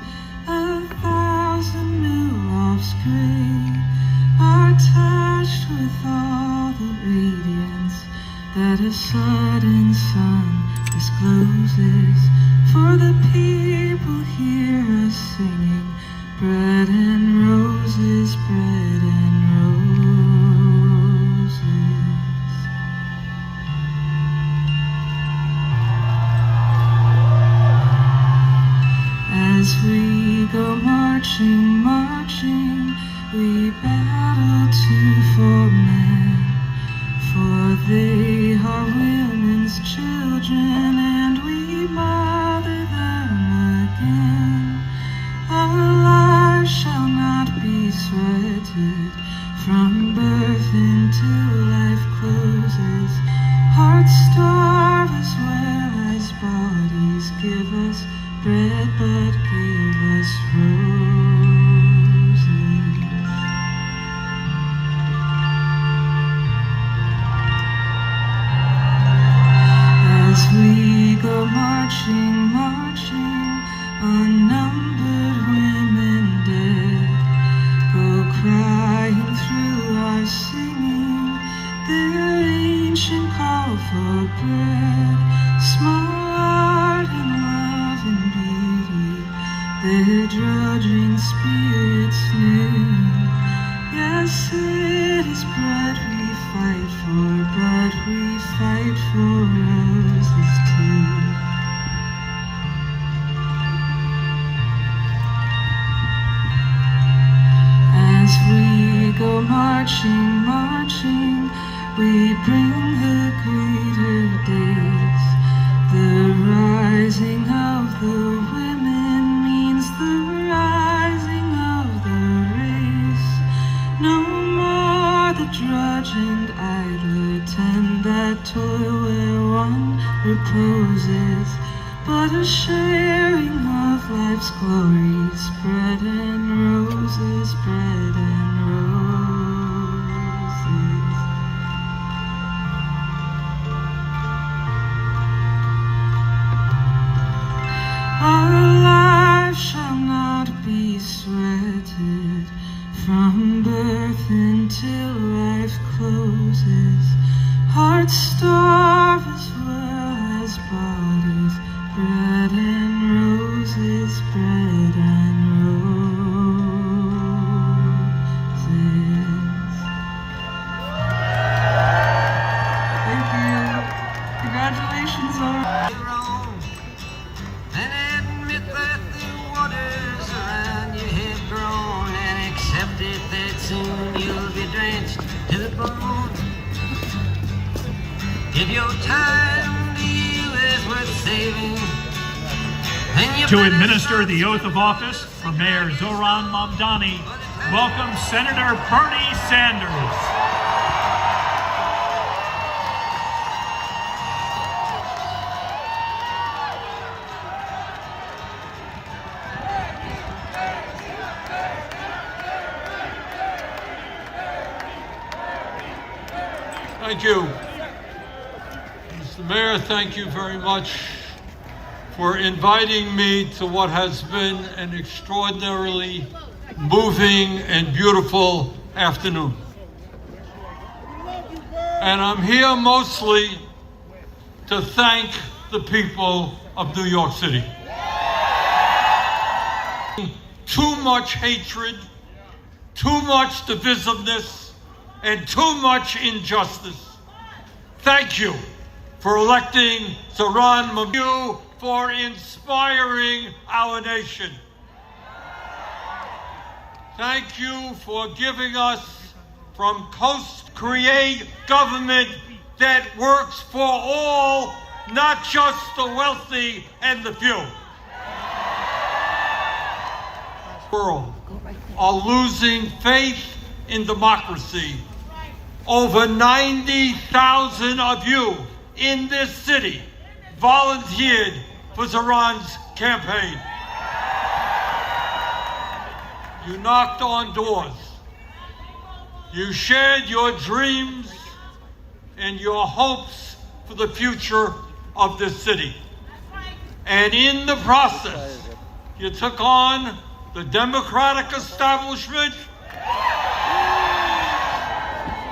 1,000 mill-lofts gray, are touched with all the radiance that a sudden sun discloses. For the people hear us singing, bread and roses, bread and roses. As we go marching, marching, we battle too for men, for they are women's children, and we mother them again. Our lives shall not be sweated from birth until life closes. Hearts starve as well as bodies. Give us bread, but give us roses. As we go marching, marching, unnumbered women dead go crying through our singing their ancient call for bread, small art and love and beauty, their drudging spirits new. Yes, it is bread we fight for, but we fight for roses too. As we go marching, marching, we bring the greater days. The rising of the women means the rising of the race. No more the drudge and idler tend that toil where one reposes, but a sharing of life's glories, bread and roses, bread and roses. Our lives shall not be sweated from birth until life closes. Hearts starve as well as bodies, bread and roses, bread and roses. Thank you. Congratulations, Zohran. And admit that the waters around you have grown, and accept it that soon you'll be drenched to the bone. If your time to you is worth saving, To administer the oath of office for Mayor Zohran Mamdani, welcome Senator Bernie Sanders. Thank you. Mr. Mayor, thank you very much for inviting me to what has been an extraordinarily moving and beautiful afternoon. And I'm here mostly to thank the people of New York City. Too much hatred, too much divisiveness, and too much injustice. Thank you for for electing Zohran Mamdani, for inspiring our nation. Thank you for giving us from coast to create government that works for all, not just the wealthy and the few. World are losing faith in democracy. Over 90,000 of you in this city volunteered for Zohran's campaign. You knocked on doors. You shared your dreams and your hopes for the future of this city. And in the process, you took on the Democratic establishment,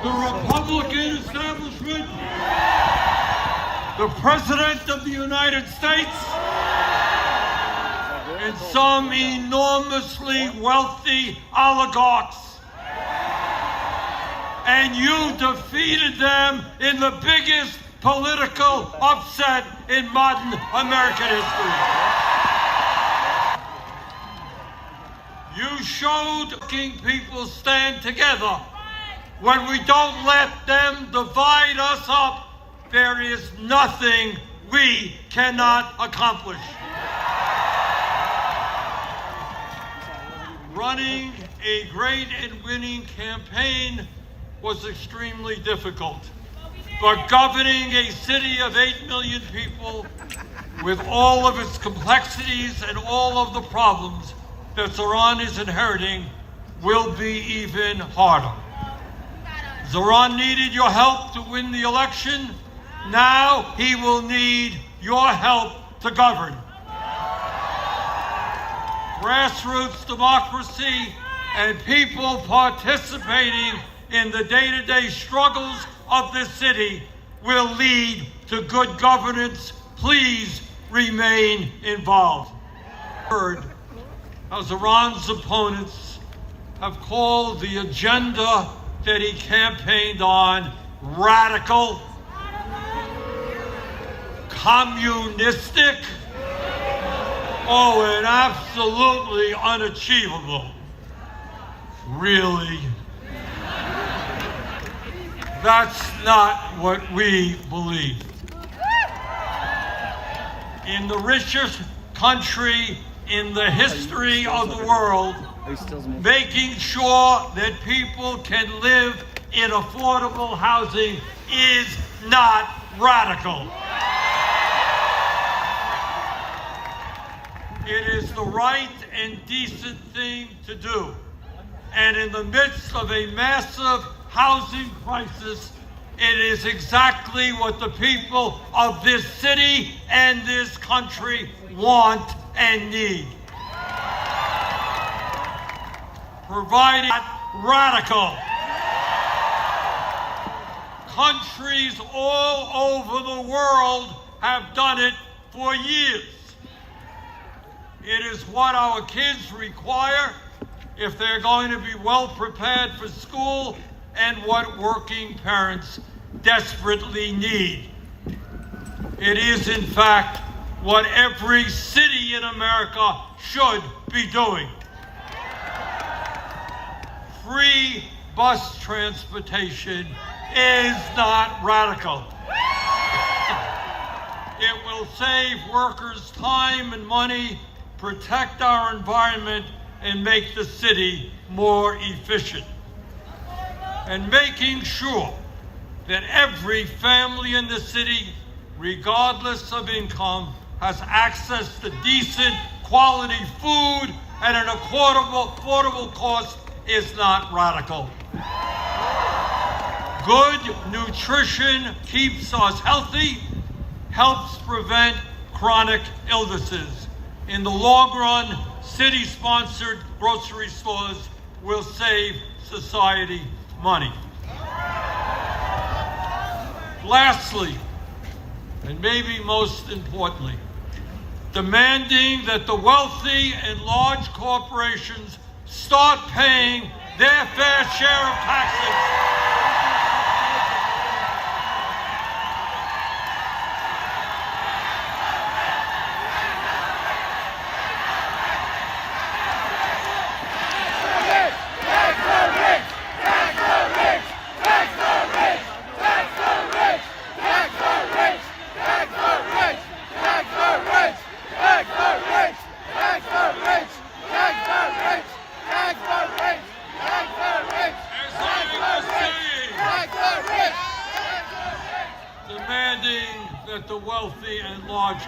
the Republican establishment, the President of the United States, and some enormously wealthy oligarchs. And you defeated them in the biggest political upset in modern American history. You showed people stand together. When we don't let them divide us up, there is nothing we cannot accomplish. Running a great and winning campaign was extremely difficult. But governing a city of 8 million people with all of its complexities and all of the problems that Zohran is inheriting will be even harder. Zohran needed your help to win the election. Now he will need your help to govern. Grassroots democracy and people participating in the day-to-day struggles of this city will lead to good governance. Please remain involved. Heard how Zohran's opponents have called the agenda that he campaigned on radical, communistic, and absolutely unachievable. Really? That's not what we believe. In the richest country in the history of the world, making sure that people can live in affordable housing is not radical. It is the right and decent thing to do. And in the midst of a massive housing crisis, it is exactly what the people of this city and this country want and need. Providing radical. Countries all over the world have done it for years. It is what our kids require if they're going to be well prepared for school and what working parents desperately need. It is, in fact, what every city in America should be doing. Free bus transportation is not radical. It will save workers time and money, protect our environment, and make the city more efficient. And making sure that every family in the city, regardless of income, has access to decent, quality food at an affordable cost is not radical. Good nutrition keeps us healthy, helps prevent chronic illnesses. In the long run, city-sponsored grocery stores will save society money. Lastly, and maybe most importantly, demanding that the wealthy and large corporations start paying their fair share of taxes.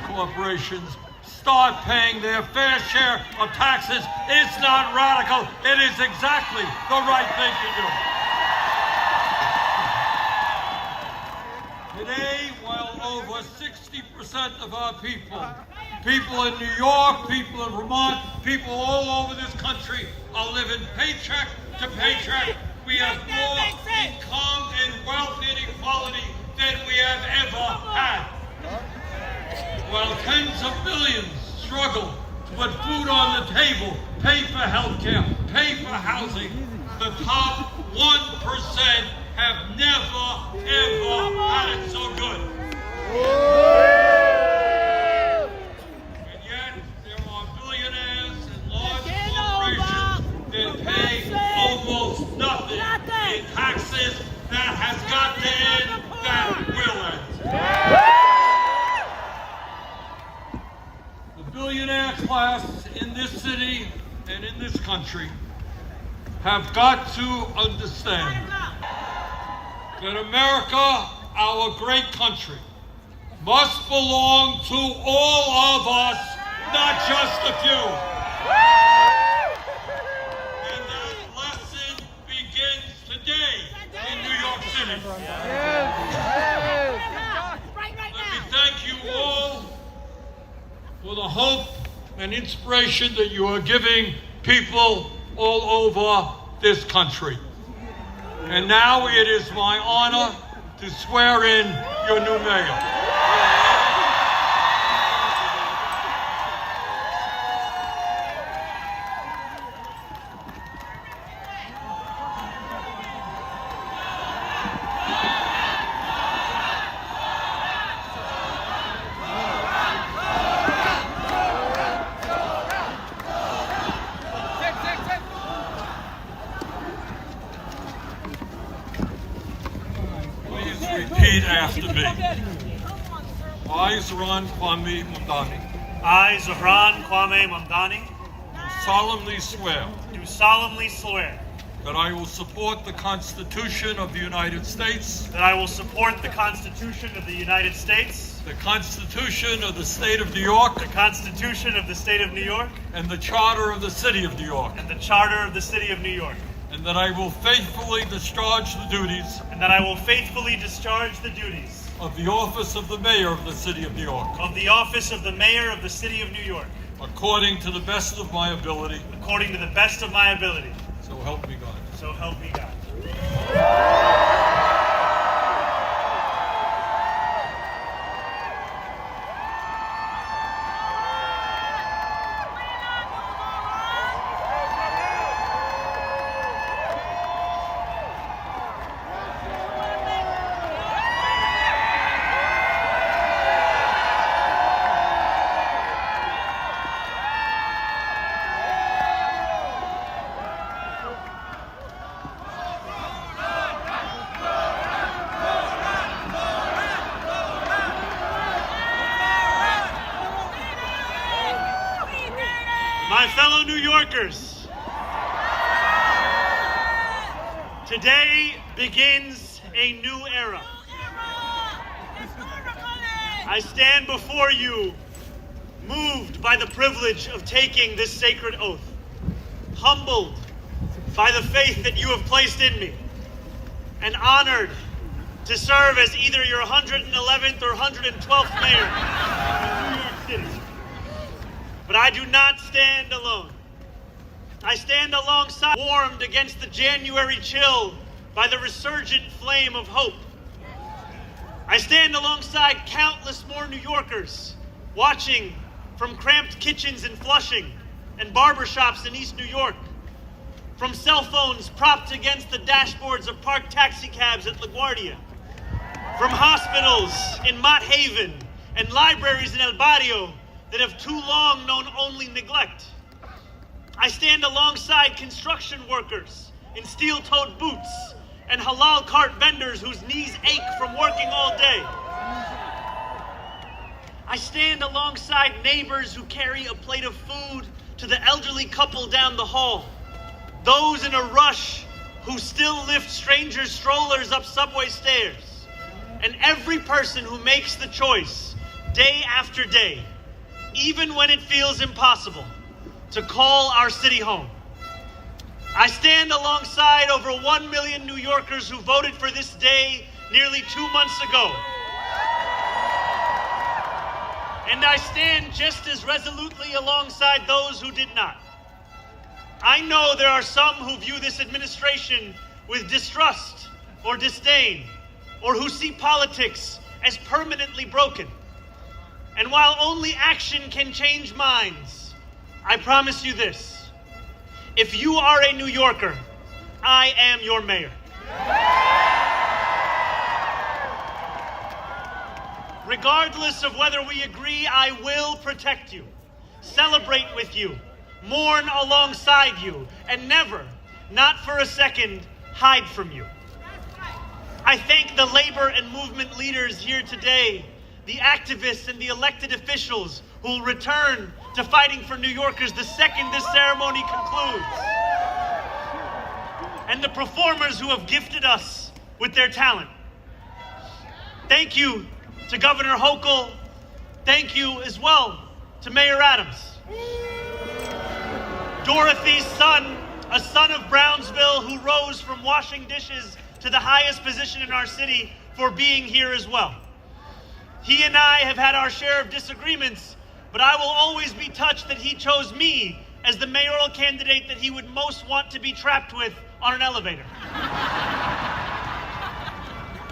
corporations start paying their fair share of taxes. It's not radical. It is exactly the right thing to do. Today, well over 60% of our people in New York, people in Vermont, people all over this country are living paycheck to paycheck. We have more income and wealth inequality than we have ever had. While tens of millions struggle to put food on the table, pay for health care, pay for housing, the top 1% have never, ever had it so good. And yet, there are billionaires and large corporations that pay almost nothing in taxes. That has got to end. That will end. The billionaire class in this city and in this country have got to understand that America, our great country, must belong to all of us, not just a few. And that lesson begins today in New York City. Let me thank you all for the hope and inspiration that you are giving people all over this country. And now it is my honor to swear in your new mayor. Repeat after me. I, Zohran Mamdani. I, Zohran Mamdani. Do solemnly swear. That I will support the Constitution of the United States. That I will support the Constitution of the United States. The Constitution of the State of New York. The Constitution of the State of New York. And the Charter of the City of New York. And the Charter of the City of New York. And that I will faithfully discharge the duties. And that I will faithfully discharge the duties. Of the office of the Mayor of the City of New York. Of the office of the Mayor of the City of New York. According to the best of my ability. According to the best of my ability. So help me God. So help me God. My fellow New Yorkers, today begins a new era. I stand before you, moved by the privilege of taking this sacred oath, humbled by the faith that you have placed in me, and honored to serve as either your 111th or 112th mayor of New York City. But I do not stand alone. I stand alongside, warmed against the January chill by the resurgent flame of hope. I stand alongside countless more New Yorkers, watching from cramped kitchens in Flushing and barbershops in East New York, from cell phones propped against the dashboards of parked taxicabs at LaGuardia, from hospitals in Mott Haven and libraries in El Barrio that have too long known only neglect. I stand alongside construction workers in steel-toed boots and halal cart vendors whose knees ache from working all day. I stand alongside neighbors who carry a plate of food to the elderly couple down the hall, those in a rush who still lift strangers' strollers up subway stairs, and every person who makes the choice day after day, even when it feels impossible, to call our city home. I stand alongside over 1 million New Yorkers who voted for this day nearly 2 months ago. And I stand just as resolutely alongside those who did not. I know there are some who view this administration with distrust or disdain, or who see politics as permanently broken. And while only action can change minds, I promise you this: if you are a New Yorker, I am your mayor. Regardless of whether we agree, I will protect you, celebrate with you, mourn alongside you, and never, not for a second, hide from you. I thank the labor and movement leaders here today, the activists and the elected officials who will return to fighting for New Yorkers the second this ceremony concludes, and the performers who have gifted us with their talent. Thank you to Governor Hochul. Thank you as well to Mayor Adams. Dorothy's son, a son of Brownsville who rose from washing dishes to the highest position in our city, for being here as well. He and I have had our share of disagreements, but I will always be touched that he chose me as the mayoral candidate that he would most want to be trapped with on an elevator.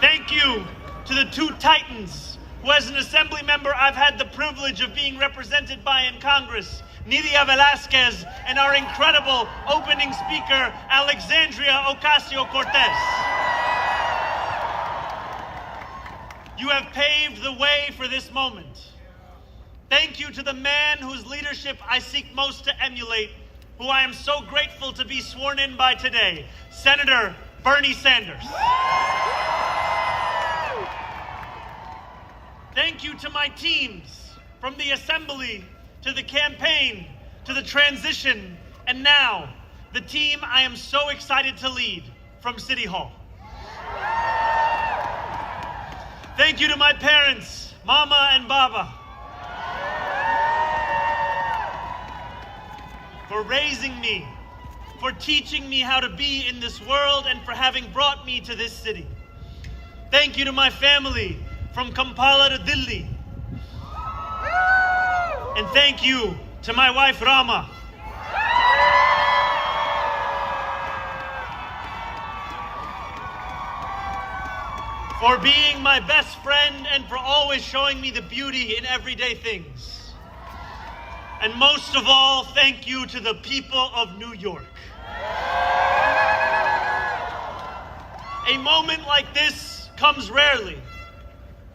Thank you to the two titans who, as an assembly member, I've had the privilege of being represented by in Congress, Nidia Velazquez and our incredible opening speaker, Alexandria Ocasio-Cortez. You have paved the way for this moment. Thank you to the man whose leadership I seek most to emulate, who I am so grateful to be sworn in by today, Senator Bernie Sanders. Thank you to my teams, from the assembly to the campaign to the transition, and now the team I am so excited to lead from City Hall. Thank you to my parents, Mama and Baba, for raising me, for teaching me how to be in this world, and for having brought me to this city. Thank you to my family, from Kampala to Delhi. And thank you to my wife, Rama. For being my best friend and for always showing me the beauty in everyday things. And most of all, thank you to the people of New York. A moment like this comes rarely.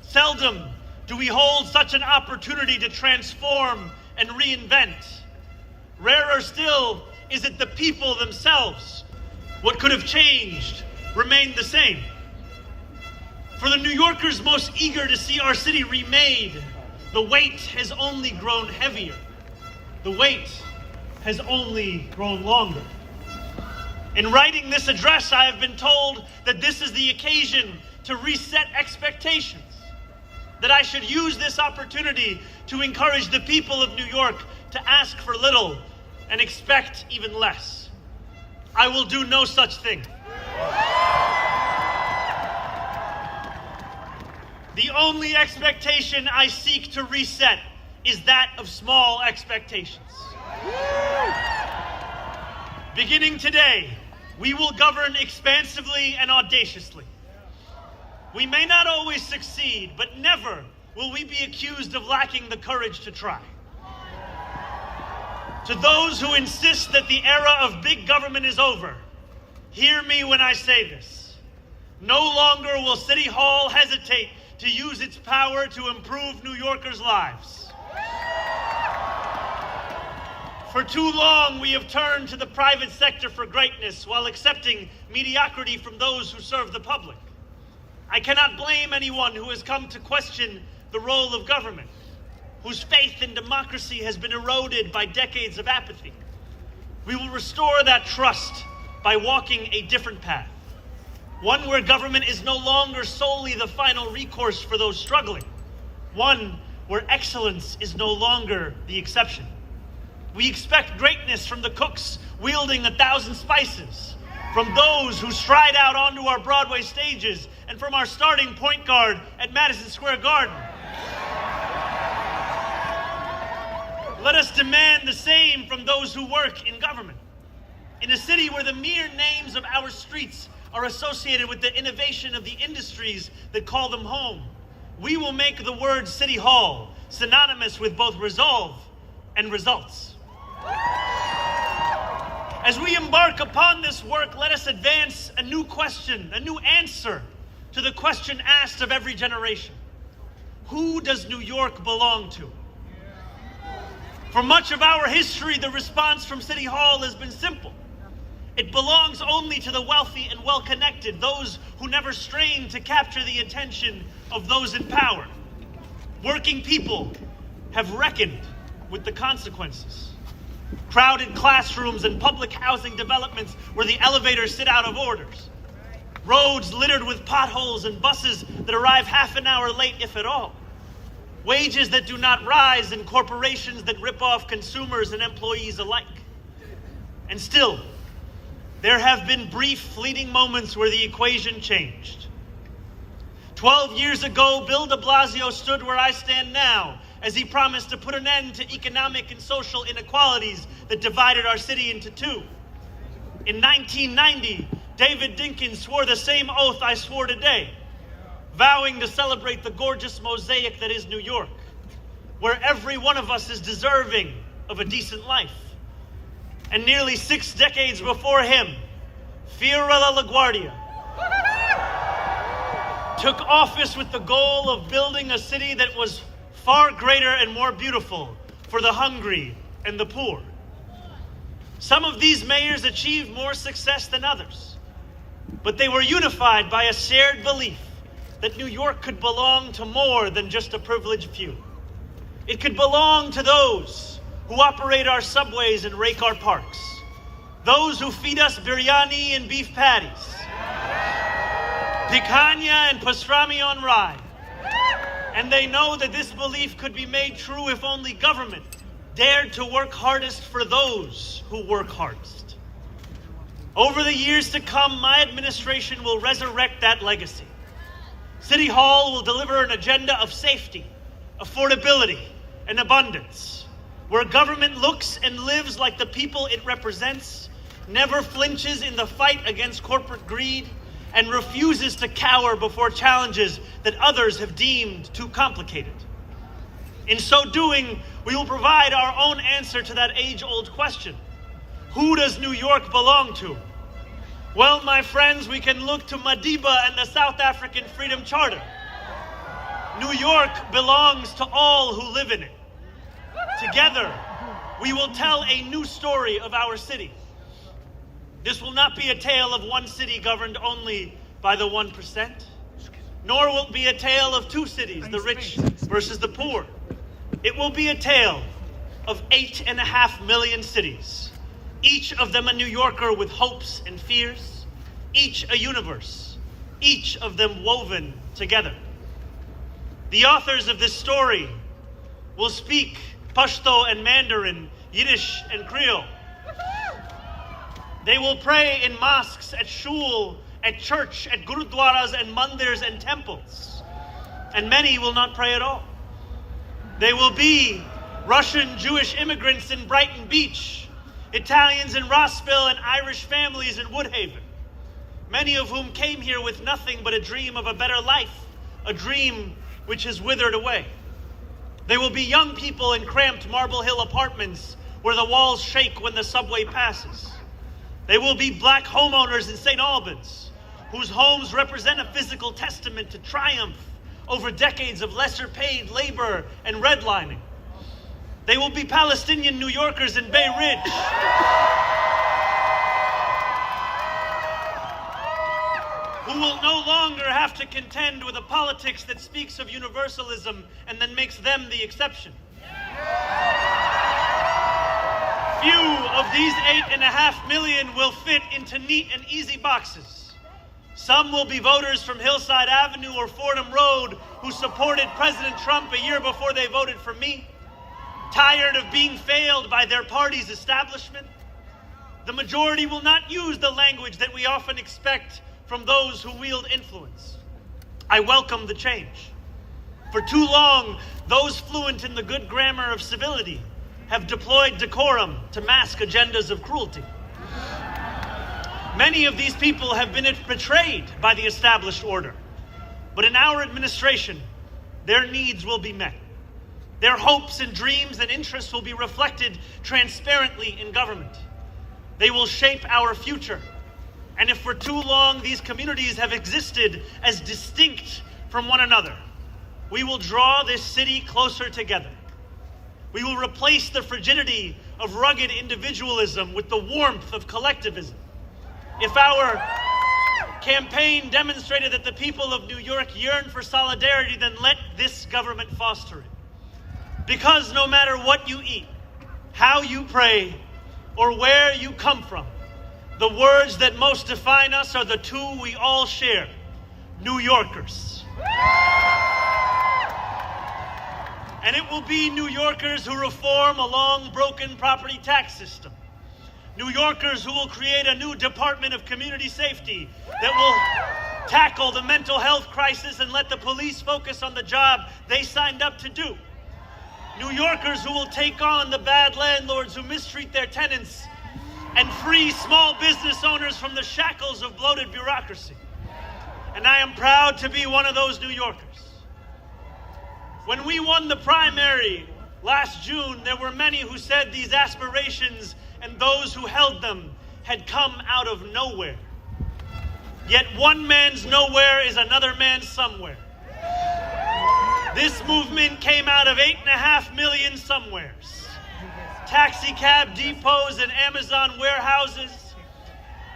Seldom do we hold such an opportunity to transform and reinvent. Rarer still is it the people themselves. What could have changed remained the same. For the New Yorkers most eager to see our city remade, the weight has only grown heavier. The wait has only grown longer. In writing this address, I have been told that this is the occasion to reset expectations, that I should use this opportunity to encourage the people of New York to ask for little and expect even less. I will do no such thing. The only expectation I seek to reset is that of small expectations. Beginning today, we will govern expansively and audaciously. We may not always succeed, but never will we be accused of lacking the courage to try. To those who insist that the era of big government is over, hear me when I say this. No longer will City Hall hesitate to use its power to improve New Yorkers' lives. For too long, we have turned to the private sector for greatness while accepting mediocrity from those who serve the public. I cannot blame anyone who has come to question the role of government, whose faith in democracy has been eroded by decades of apathy. We will restore that trust by walking a different path. One where government is no longer solely the final recourse for those struggling. One where excellence is no longer the exception. We expect greatness from the cooks wielding 1,000 spices, from those who stride out onto our Broadway stages, and from our starting point guard at Madison Square Garden. Let us demand the same from those who work in government. In a city where the mere names of our streets are associated with the innovation of the industries that call them home, we will make the word City Hall synonymous with both resolve and results. As we embark upon this work, let us advance a new question, a new answer to the question asked of every generation. Who does New York belong to? For much of our history, the response from City Hall has been simple. It belongs only to the wealthy and well-connected, those who never strain to capture the attention of those in power. Working people have reckoned with the consequences. Crowded classrooms and public housing developments where the elevators sit out of orders. Roads littered with potholes and buses that arrive half an hour late, if at all. Wages that do not rise and corporations that rip off consumers and employees alike. And still, there have been brief, fleeting moments where the equation changed. 12 years ago, Bill de Blasio stood where I stand now, as he promised to put an end to economic and social inequalities that divided our city into two. In 1990, David Dinkins swore the same oath I swore today, vowing to celebrate the gorgeous mosaic that is New York, where every one of us is deserving of a decent life. And nearly 6 decades before him, Fiorella LaGuardia took office with the goal of building a city that was far greater and more beautiful for the hungry and the poor. Some of these mayors achieved more success than others, but they were unified by a shared belief that New York could belong to more than just a privileged few. It could belong to those who operate our subways and rake our parks, those who feed us biryani and beef patties, picanha and pastrami on rye. And they know that this belief could be made true if only government dared to work hardest for those who work hardest. Over the years to come, my administration will resurrect that legacy. City Hall will deliver an agenda of safety, affordability, and abundance, where government looks and lives like the people it represents, never flinches in the fight against corporate greed, and refuses to cower before challenges that others have deemed too complicated. In so doing, we will provide our own answer to that age-old question. Who does New York belong to? Well, my friends, we can look to Madiba and the South African Freedom Charter. New York belongs to all who live in it. Together, we will tell a new story of our city. This will not be a tale of one city governed only by the 1%, nor will it be a tale of two cities, the rich versus the poor. It will be a tale of 8.5 million cities, each of them a New Yorker with hopes and fears, each a universe, each of them woven together. The authors of this story will speak Pashto and Mandarin, Yiddish and Creole. They will pray in mosques, at shul, at church, at gurudwaras and mandirs and temples. And many will not pray at all. They will be Russian Jewish immigrants in Brighton Beach, Italians in Rossville, and Irish families in Woodhaven, many of whom came here with nothing but a dream of a better life, a dream which has withered away. They will be young people in cramped Marble Hill apartments where the walls shake when the subway passes. They will be black homeowners in St. Albans, whose homes represent a physical testament to triumph over decades of lesser paid labor and redlining. They will be Palestinian New Yorkers in Bay Ridge, who will no longer have to contend with a politics that speaks of universalism and then makes them the exception. Few of these 8.5 million will fit into neat and easy boxes. Some will be voters from Hillside Avenue or Fordham Road who supported President Trump a year before they voted for me, tired of being failed by their party's establishment. The majority will not use the language that we often expect from those who wield influence. I welcome the change. For too long, those fluent in the good grammar of civility have deployed decorum to mask agendas of cruelty. Many of these people have been betrayed by the established order, but in our administration, their needs will be met. Their hopes and dreams and interests will be reflected transparently in government. They will shape our future. And if for too long these communities have existed as distinct from one another, we will draw this city closer together. We will replace the frigidity of rugged individualism with the warmth of collectivism. If our campaign demonstrated that the people of New York yearn for solidarity, then let this government foster it. Because no matter what you eat, how you pray, or where you come from, the words that most define us are the two we all share: New Yorkers. And it will be New Yorkers who reform a long broken property tax system. New Yorkers who will create a new Department of Community Safety that will tackle the mental health crisis and let the police focus on the job they signed up to do. New Yorkers who will take on the bad landlords who mistreat their tenants and free small business owners from the shackles of bloated bureaucracy. And I am proud to be one of those New Yorkers. When we won the primary last June, there were many who said these aspirations and those who held them had come out of nowhere. Yet one man's nowhere is another man's somewhere. This movement came out of 8.5 million somewheres. Taxi cab depots and Amazon warehouses,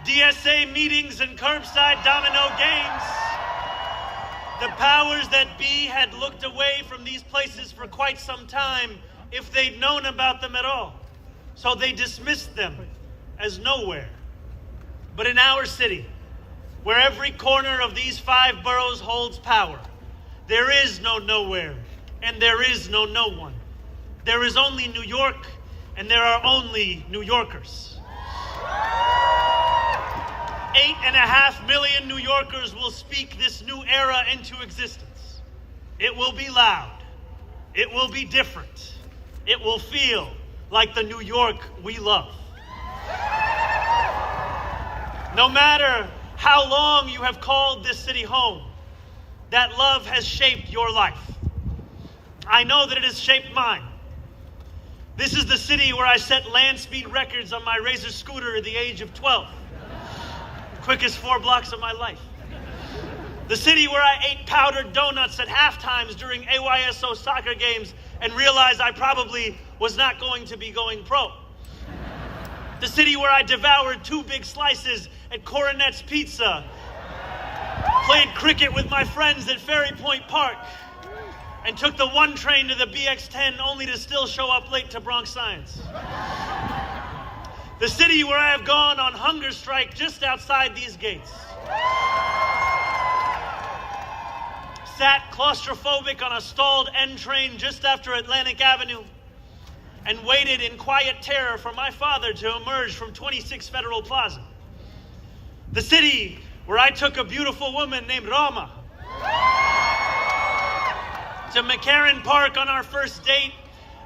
DSA meetings and curbside domino games. The powers that be had looked away from these places for quite some time if they'd known about them at all. So they dismissed them as nowhere. But in our city, where every corner of these 5 boroughs holds power, there is no nowhere, and there is no one. There is only New York, and there are only New Yorkers. 8.5 million New Yorkers will speak this new era into existence. It will be loud. It will be different. It will feel like the New York we love. No matter how long you have called this city home, that love has shaped your life. I know that it has shaped mine. This is the city where I set land speed records on my Razor scooter at the age of 12. The quickest 4 blocks of my life. The city where I ate powdered donuts at halftimes during AYSO soccer games and realized I probably was not going to be going pro. The city where I devoured 2 big slices at Coronet's Pizza, played cricket with my friends at Ferry Point Park, and took the 1 train to the BX10 only to still show up late to Bronx Science. The city where I have gone on hunger strike just outside these gates. Sat claustrophobic on a stalled N train just after Atlantic Avenue and waited in quiet terror for my father to emerge from 26 Federal Plaza. The city where I took a beautiful woman named Rama to McCarran Park on our first date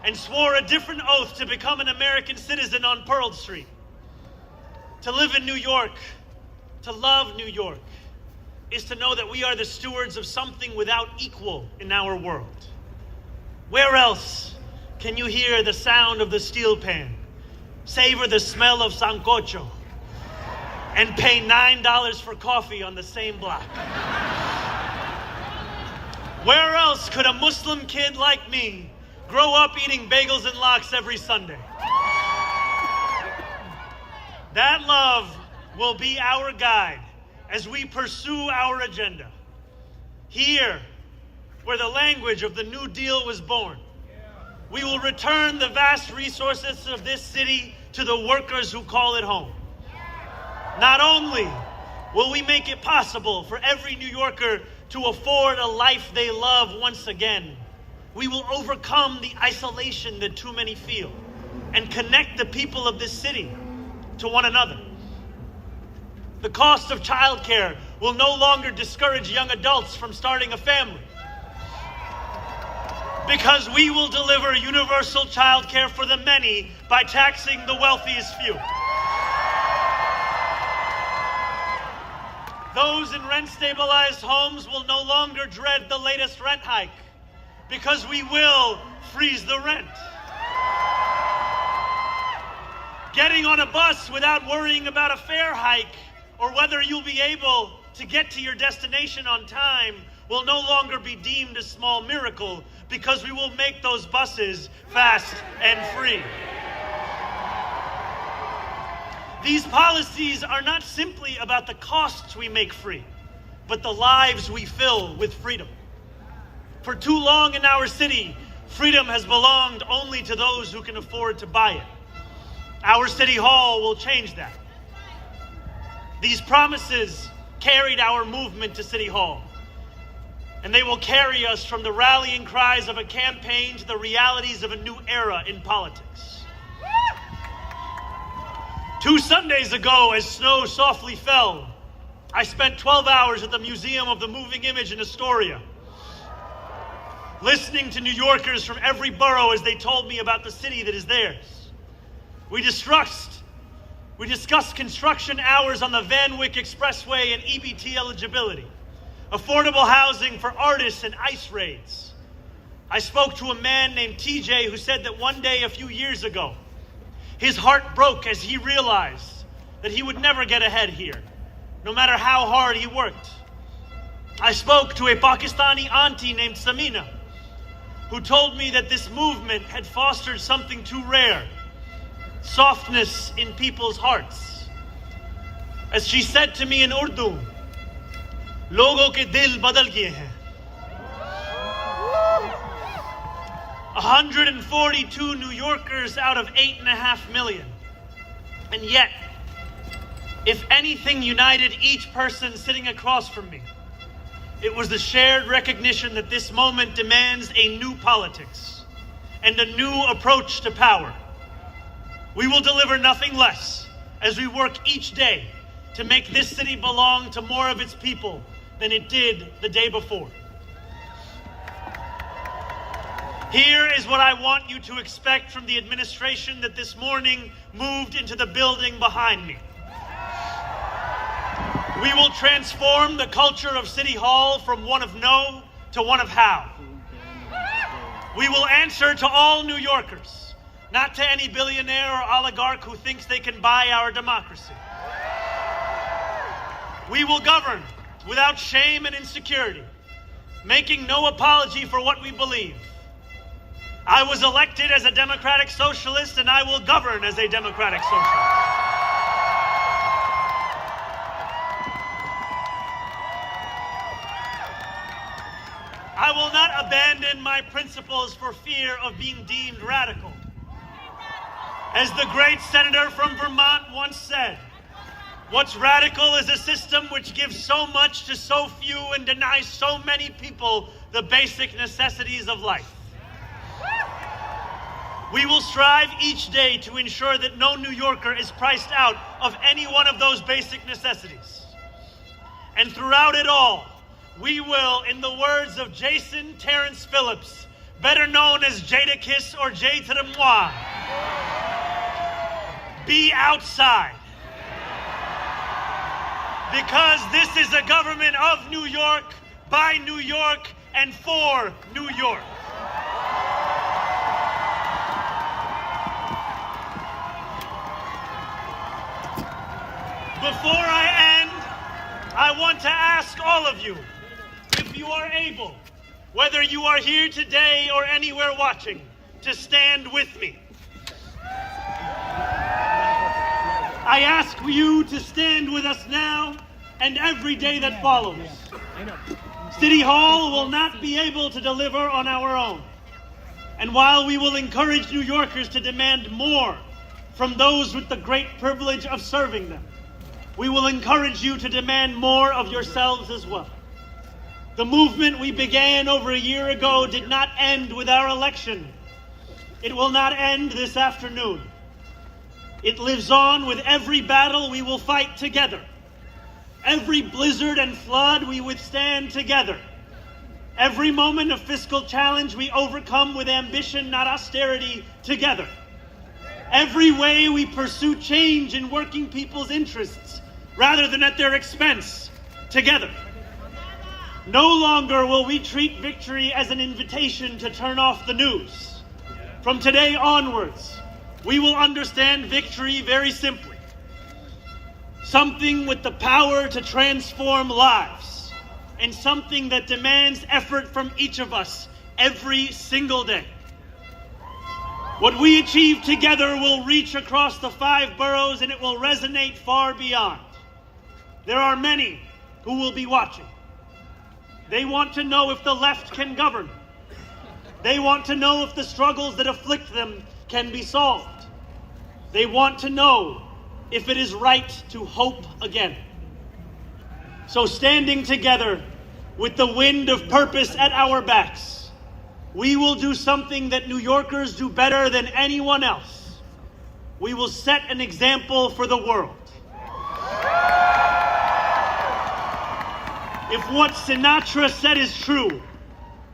and swore a different oath to become an American citizen on Pearl Street. To live in New York, to love New York, is to know that we are the stewards of something without equal in our world. Where else can you hear the sound of the steel pan, savor the smell of sancocho, and pay $9 for coffee on the same block? Where else could a Muslim kid like me grow up eating bagels and lox every Sunday? That love will be our guide as we pursue our agenda. Here, where the language of the New Deal was born, we will return the vast resources of this city to the workers who call it home. Not only will we make it possible for every New Yorker to afford a life they love once again. We will overcome the isolation that too many feel and connect the people of this city to one another. The cost of childcare will no longer discourage young adults from starting a family, because we will deliver universal childcare for the many by taxing the wealthiest few. Those in rent-stabilized homes will no longer dread the latest rent hike, because we will freeze the rent. Getting on a bus without worrying about a fare hike or whether you'll be able to get to your destination on time will no longer be deemed a small miracle, because we will make those buses fast and free. These policies are not simply about the costs we make free, but the lives we fill with freedom. For too long in our city, freedom has belonged only to those who can afford to buy it. Our city hall will change that. These promises carried our movement to City Hall, and they will carry us from the rallying cries of a campaign to the realities of a new era in politics. 2 Sundays ago, as snow softly fell, I spent 12 hours at the Museum of the Moving Image in Astoria, listening to New Yorkers from every borough as they told me about the city that is theirs. We discussed construction hours on the Van Wyck Expressway and EBT eligibility, affordable housing for artists and ice raids. I spoke to a man named TJ who said that one day a few years ago, his heart broke as he realized that he would never get ahead here, no matter how hard he worked. I spoke to a Pakistani auntie named Samina, who told me that this movement had fostered something too rare: softness in people's hearts. As she said to me in Urdu, "Logo ke dil badal kiye hain." 142 New Yorkers out of 8.5 million. And yet, if anything united each person sitting across from me, it was the shared recognition that this moment demands a new politics and a new approach to power. We will deliver nothing less as we work each day to make this city belong to more of its people than it did the day before. Here is what I want you to expect from the administration that this morning moved into the building behind me. We will transform the culture of City Hall from one of no to one of how. We will answer to all New Yorkers, not to any billionaire or oligarch who thinks they can buy our democracy. We will govern without shame and insecurity, making no apology for what we believe. I was elected as a democratic socialist, and I will govern as a democratic socialist. I will not abandon my principles for fear of being deemed radical. As the great senator from Vermont once said, what's radical is a system which gives so much to so few and denies so many people the basic necessities of life. We will strive each day to ensure that no New Yorker is priced out of any one of those basic necessities. And throughout it all, we will, in the words of Jason Terrence Phillips, better known as Jadakiss or Jay to the Moi, be outside. Because this is a government of New York, by New York, and for New York. Before I end, I want to ask all of you, if you are able, whether you are here today or anywhere watching, to stand with me. I ask you to stand with us now and every day that follows. City Hall will not be able to deliver on our own. And while we will encourage New Yorkers to demand more from those with the great privilege of serving them, we will encourage you to demand more of yourselves as well. The movement we began over a year ago did not end with our election. It will not end this afternoon. It lives on with every battle we will fight together. Every blizzard and flood we withstand together. Every moment of fiscal challenge we overcome with ambition, not austerity, together. Every way we pursue change in working people's interests rather than at their expense, together. No longer will we treat victory as an invitation to turn off the news. From today onwards, we will understand victory very simply. Something with the power to transform lives, and something that demands effort from each of us every single day. What we achieve together will reach across the 5 boroughs, and it will resonate far beyond. There are many who will be watching. They want to know if the left can govern. They want to know if the struggles that afflict them can be solved. They want to know if it is right to hope again. So standing together with the wind of purpose at our backs, we will do something that New Yorkers do better than anyone else. We will set an example for the world. If what Sinatra said is true,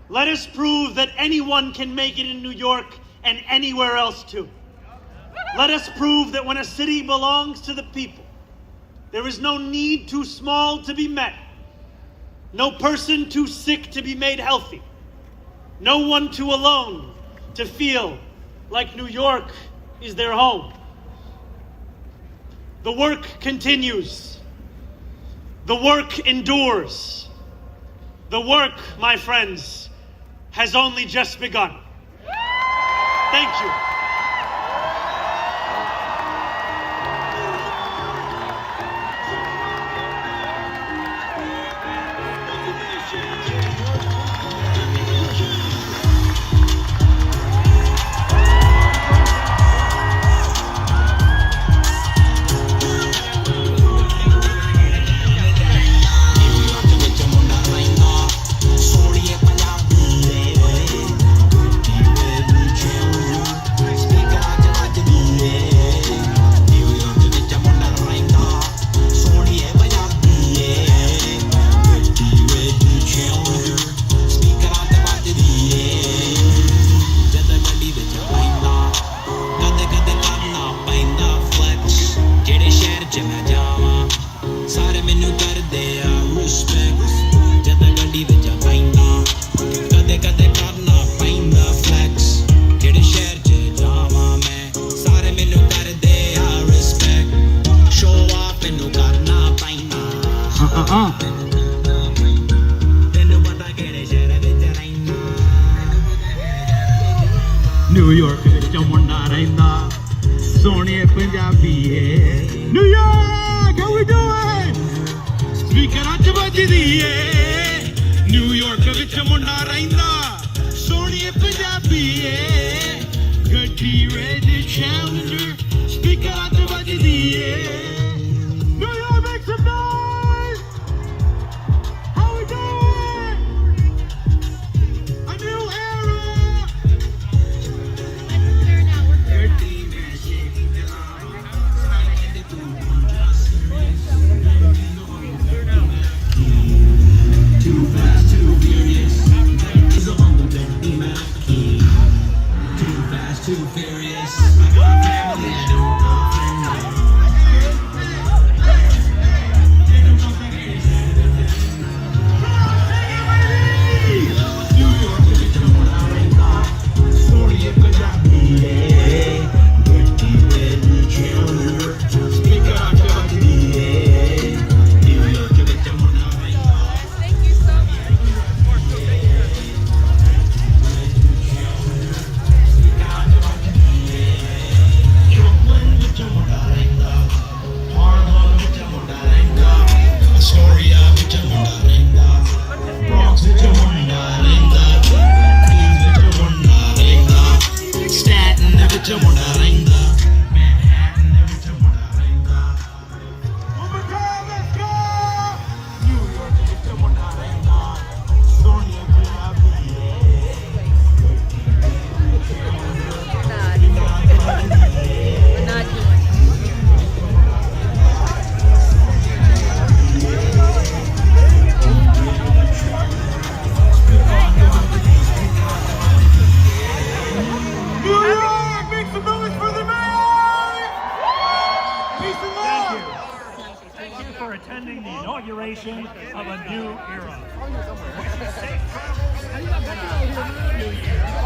let us prove that anyone can make it in New York and anywhere else too. Let us prove that when a city belongs to the people, there is no need too small to be met, no person too sick to be made healthy, no one too alone to feel like New York is their home. The work continues. The work endures. The work, my friends, has only just begun. Thank you. New York ਵਿੱਚ ਮੁੰਡਾ ਰਹਿੰਦਾ ਸੋਹਣੇ ਪੰਜਾਬੀਏ New York, how we doing? ਸਪੀਕਰਾਂ 'ਚ ਵੱਜਦੀ ਏ New York ਵਿੱਚ ਮੁੰਡਾ ਰਹਿੰਦਾ ਸੋਹਣੇ ਪੰਜਾਬੀਏ ਗੱਡੀ ਰੈਡ Challenger ਸਪੀਕਰਾਂ 'ਚ ਵੱਜਦੀ ਏ New York, make some noise! How we doing? A new era! Too furious. I got family, I don't Speak up. for attending the inauguration of a new era. Wish you safe travels and Happy New Year.